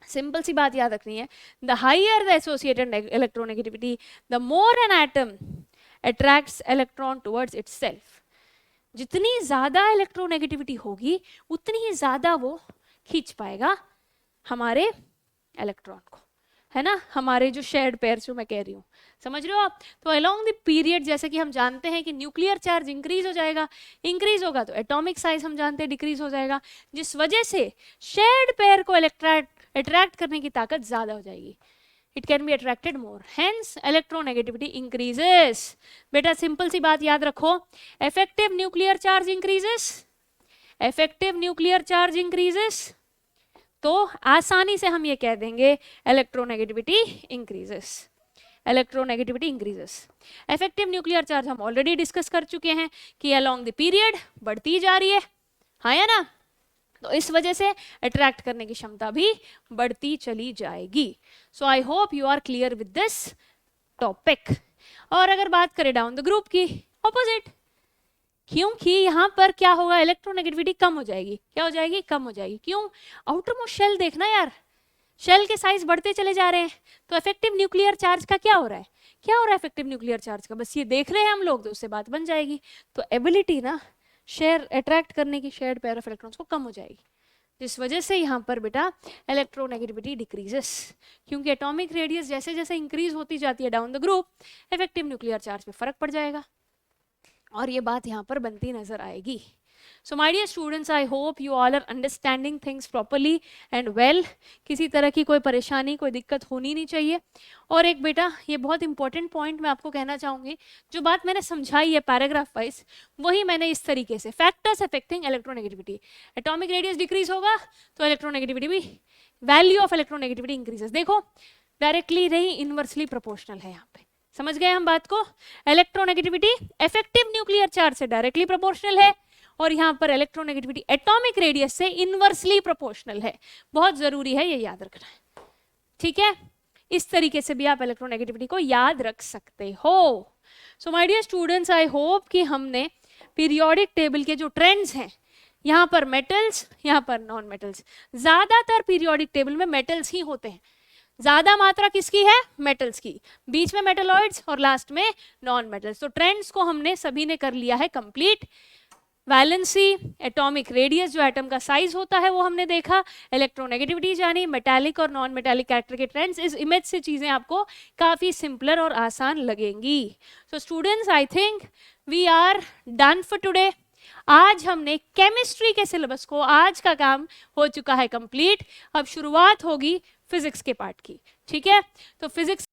सिंपल सी बात याद रखनी है, the higher the associated electronegativity, the more an atom attracts electron towards itself. जितनी ज्यादा इलेक्ट्रोनेगेटिविटी होगी उतनी ही ज्यादा वो खींच पाएगा हमारे इलेक्ट्रॉन को, है ना, हमारे जो शेयर्ड पेयर जो मैं कह रही हूँ, समझ रहे हो आप। तो अलोंग द पीरियड, जैसे कि हम जानते हैं कि न्यूक्लियर चार्ज इंक्रीज हो जाएगा, इंक्रीज होगा तो एटॉमिक साइज हम जानते हैं डिक्रीज हो जाएगा, जिस वजह से शेयर्ड पेयर को अट्रैक्ट करने की ताकत ज्यादा हो जाएगी, it can be attracted more, hence electronegativity increases. बेटा सिंपल सी बात याद रखो, effective nuclear charge increases, effective nuclear charge increases, तो आसानी से हम ये कह देंगे electronegativity increases, electronegativity increases. Effective nuclear charge हम ऑलरेडी डिस्कस कर चुके हैं कि अलोंग द पीरियड बढ़ती जा रही है, हाँ या ना, तो इस वजह से अट्रैक्ट करने की क्षमता भी बढ़ती चली जाएगी। So I hope you are clear with this topic. और अगर बात करें डाउन द ग्रुप की, ऑपोजिट, क्योंकि यहाँ पर क्या होगा, इलेक्ट्रोनेगेटिविटी कम हो जाएगी। क्या हो जाएगी? कम हो जाएगी। क्यों? आउटरमोस्ट शेल देखना यार, शेल के साइज बढ़ते चले जा रहे हैं, तो इफेक्टिव न्यूक्लियर चार्ज का क्या हो रहा है? क्या हो रहा है इफेक्टिव न्यूक्लियर चार्ज का? बस ये देख रहे हैं हम लोग, तो उससे बात बन जाएगी। तो एबिलिटी ना शेयर अट्रैक्ट करने की शेयर्ड पेयर ऑफ इलेक्ट्रॉन्स को कम हो जाएगी, जिस वजह से यहाँ पर बेटा इलेक्ट्रोनेगेटिविटी डिक्रीजेस, क्योंकि एटॉमिक रेडियस जैसे जैसे इंक्रीज होती जाती है down the group, effective nuclear charge पे फर्क पड़ जाएगा, और ये बात यहाँ पर बनती नजर आएगी। So my dear students, I hope you all are understanding things properly and well. किसी तरह की कोई परेशानी, कोई दिक्कत होनी नहीं चाहिए. और एक बेटा, ये बहुत इंपॉर्टेंट पॉइंट मैं आपको कहना चाहूँगी. जो बात मैंने समझाई है पैराग्राफ वाइज, वही मैंने इस तरीके से, factors affecting electronegativity. Atomic radius decrease होगा तो इलेक्ट्रोनेगेटिविटी भी, वैल्यू ऑफ इलेक्ट्रोनेगेटिविटी इंक्रीजेस. देखो डायरेक्टली नहीं, इनवर्सली प्रोपोर्शनल है यहाँ पे. समझ गए हम बात को? इलेक्ट्रोनेगेटिविटी इफेक्टिव न्यूक्लियर चार्ज से डायरेक्टली प्रोपोर्शनल है और यहाँ पर इलेक्ट्रोनेगेटिविटी एटॉमिक रेडियस से इनवर्सली प्रोपोर्शनल है. बहुत जरूरी है ये याद रखना है. ठीक है, इस तरीके से भी आप इलेक्ट्रोनेगेटिविटी को याद रख सकते हो. So my dear students, I hope कि हमने पीरियोडिक टेबल के जो ट्रेंड्स हैं, यहाँ पर मेटल्स, यहाँ पर नॉन मेटल्स, ज्यादातर पीरियोडिक टेबल में मेटल्स ही होते हैं. ज्यादा मात्रा किसकी है? मेटल्स की. बीच में मेटलॉइड्स और लास्ट में नॉन मेटल्स. तो ट्रेंड्स को हमने सभी ने कर लिया है कंप्लीट. वैलेंसी, एटॉमिक रेडियस जो एटम का साइज होता है वो हमने देखा, इलेक्ट्रोनेगेटिविटी जानी, मेटालिक और नॉन मेटालिक कैरेक्टर के ट्रेंड्स. इस इमेज से चीजें आपको काफी सिंपलर और आसान लगेंगी. So students, I think we are done for today. आज हमने केमिस्ट्री के सिलेबस को, आज का काम हो चुका है कंप्लीट. अब शुरुआत होगी फिजिक्स के पार्ट की. ठीक है, तो फिजिक्स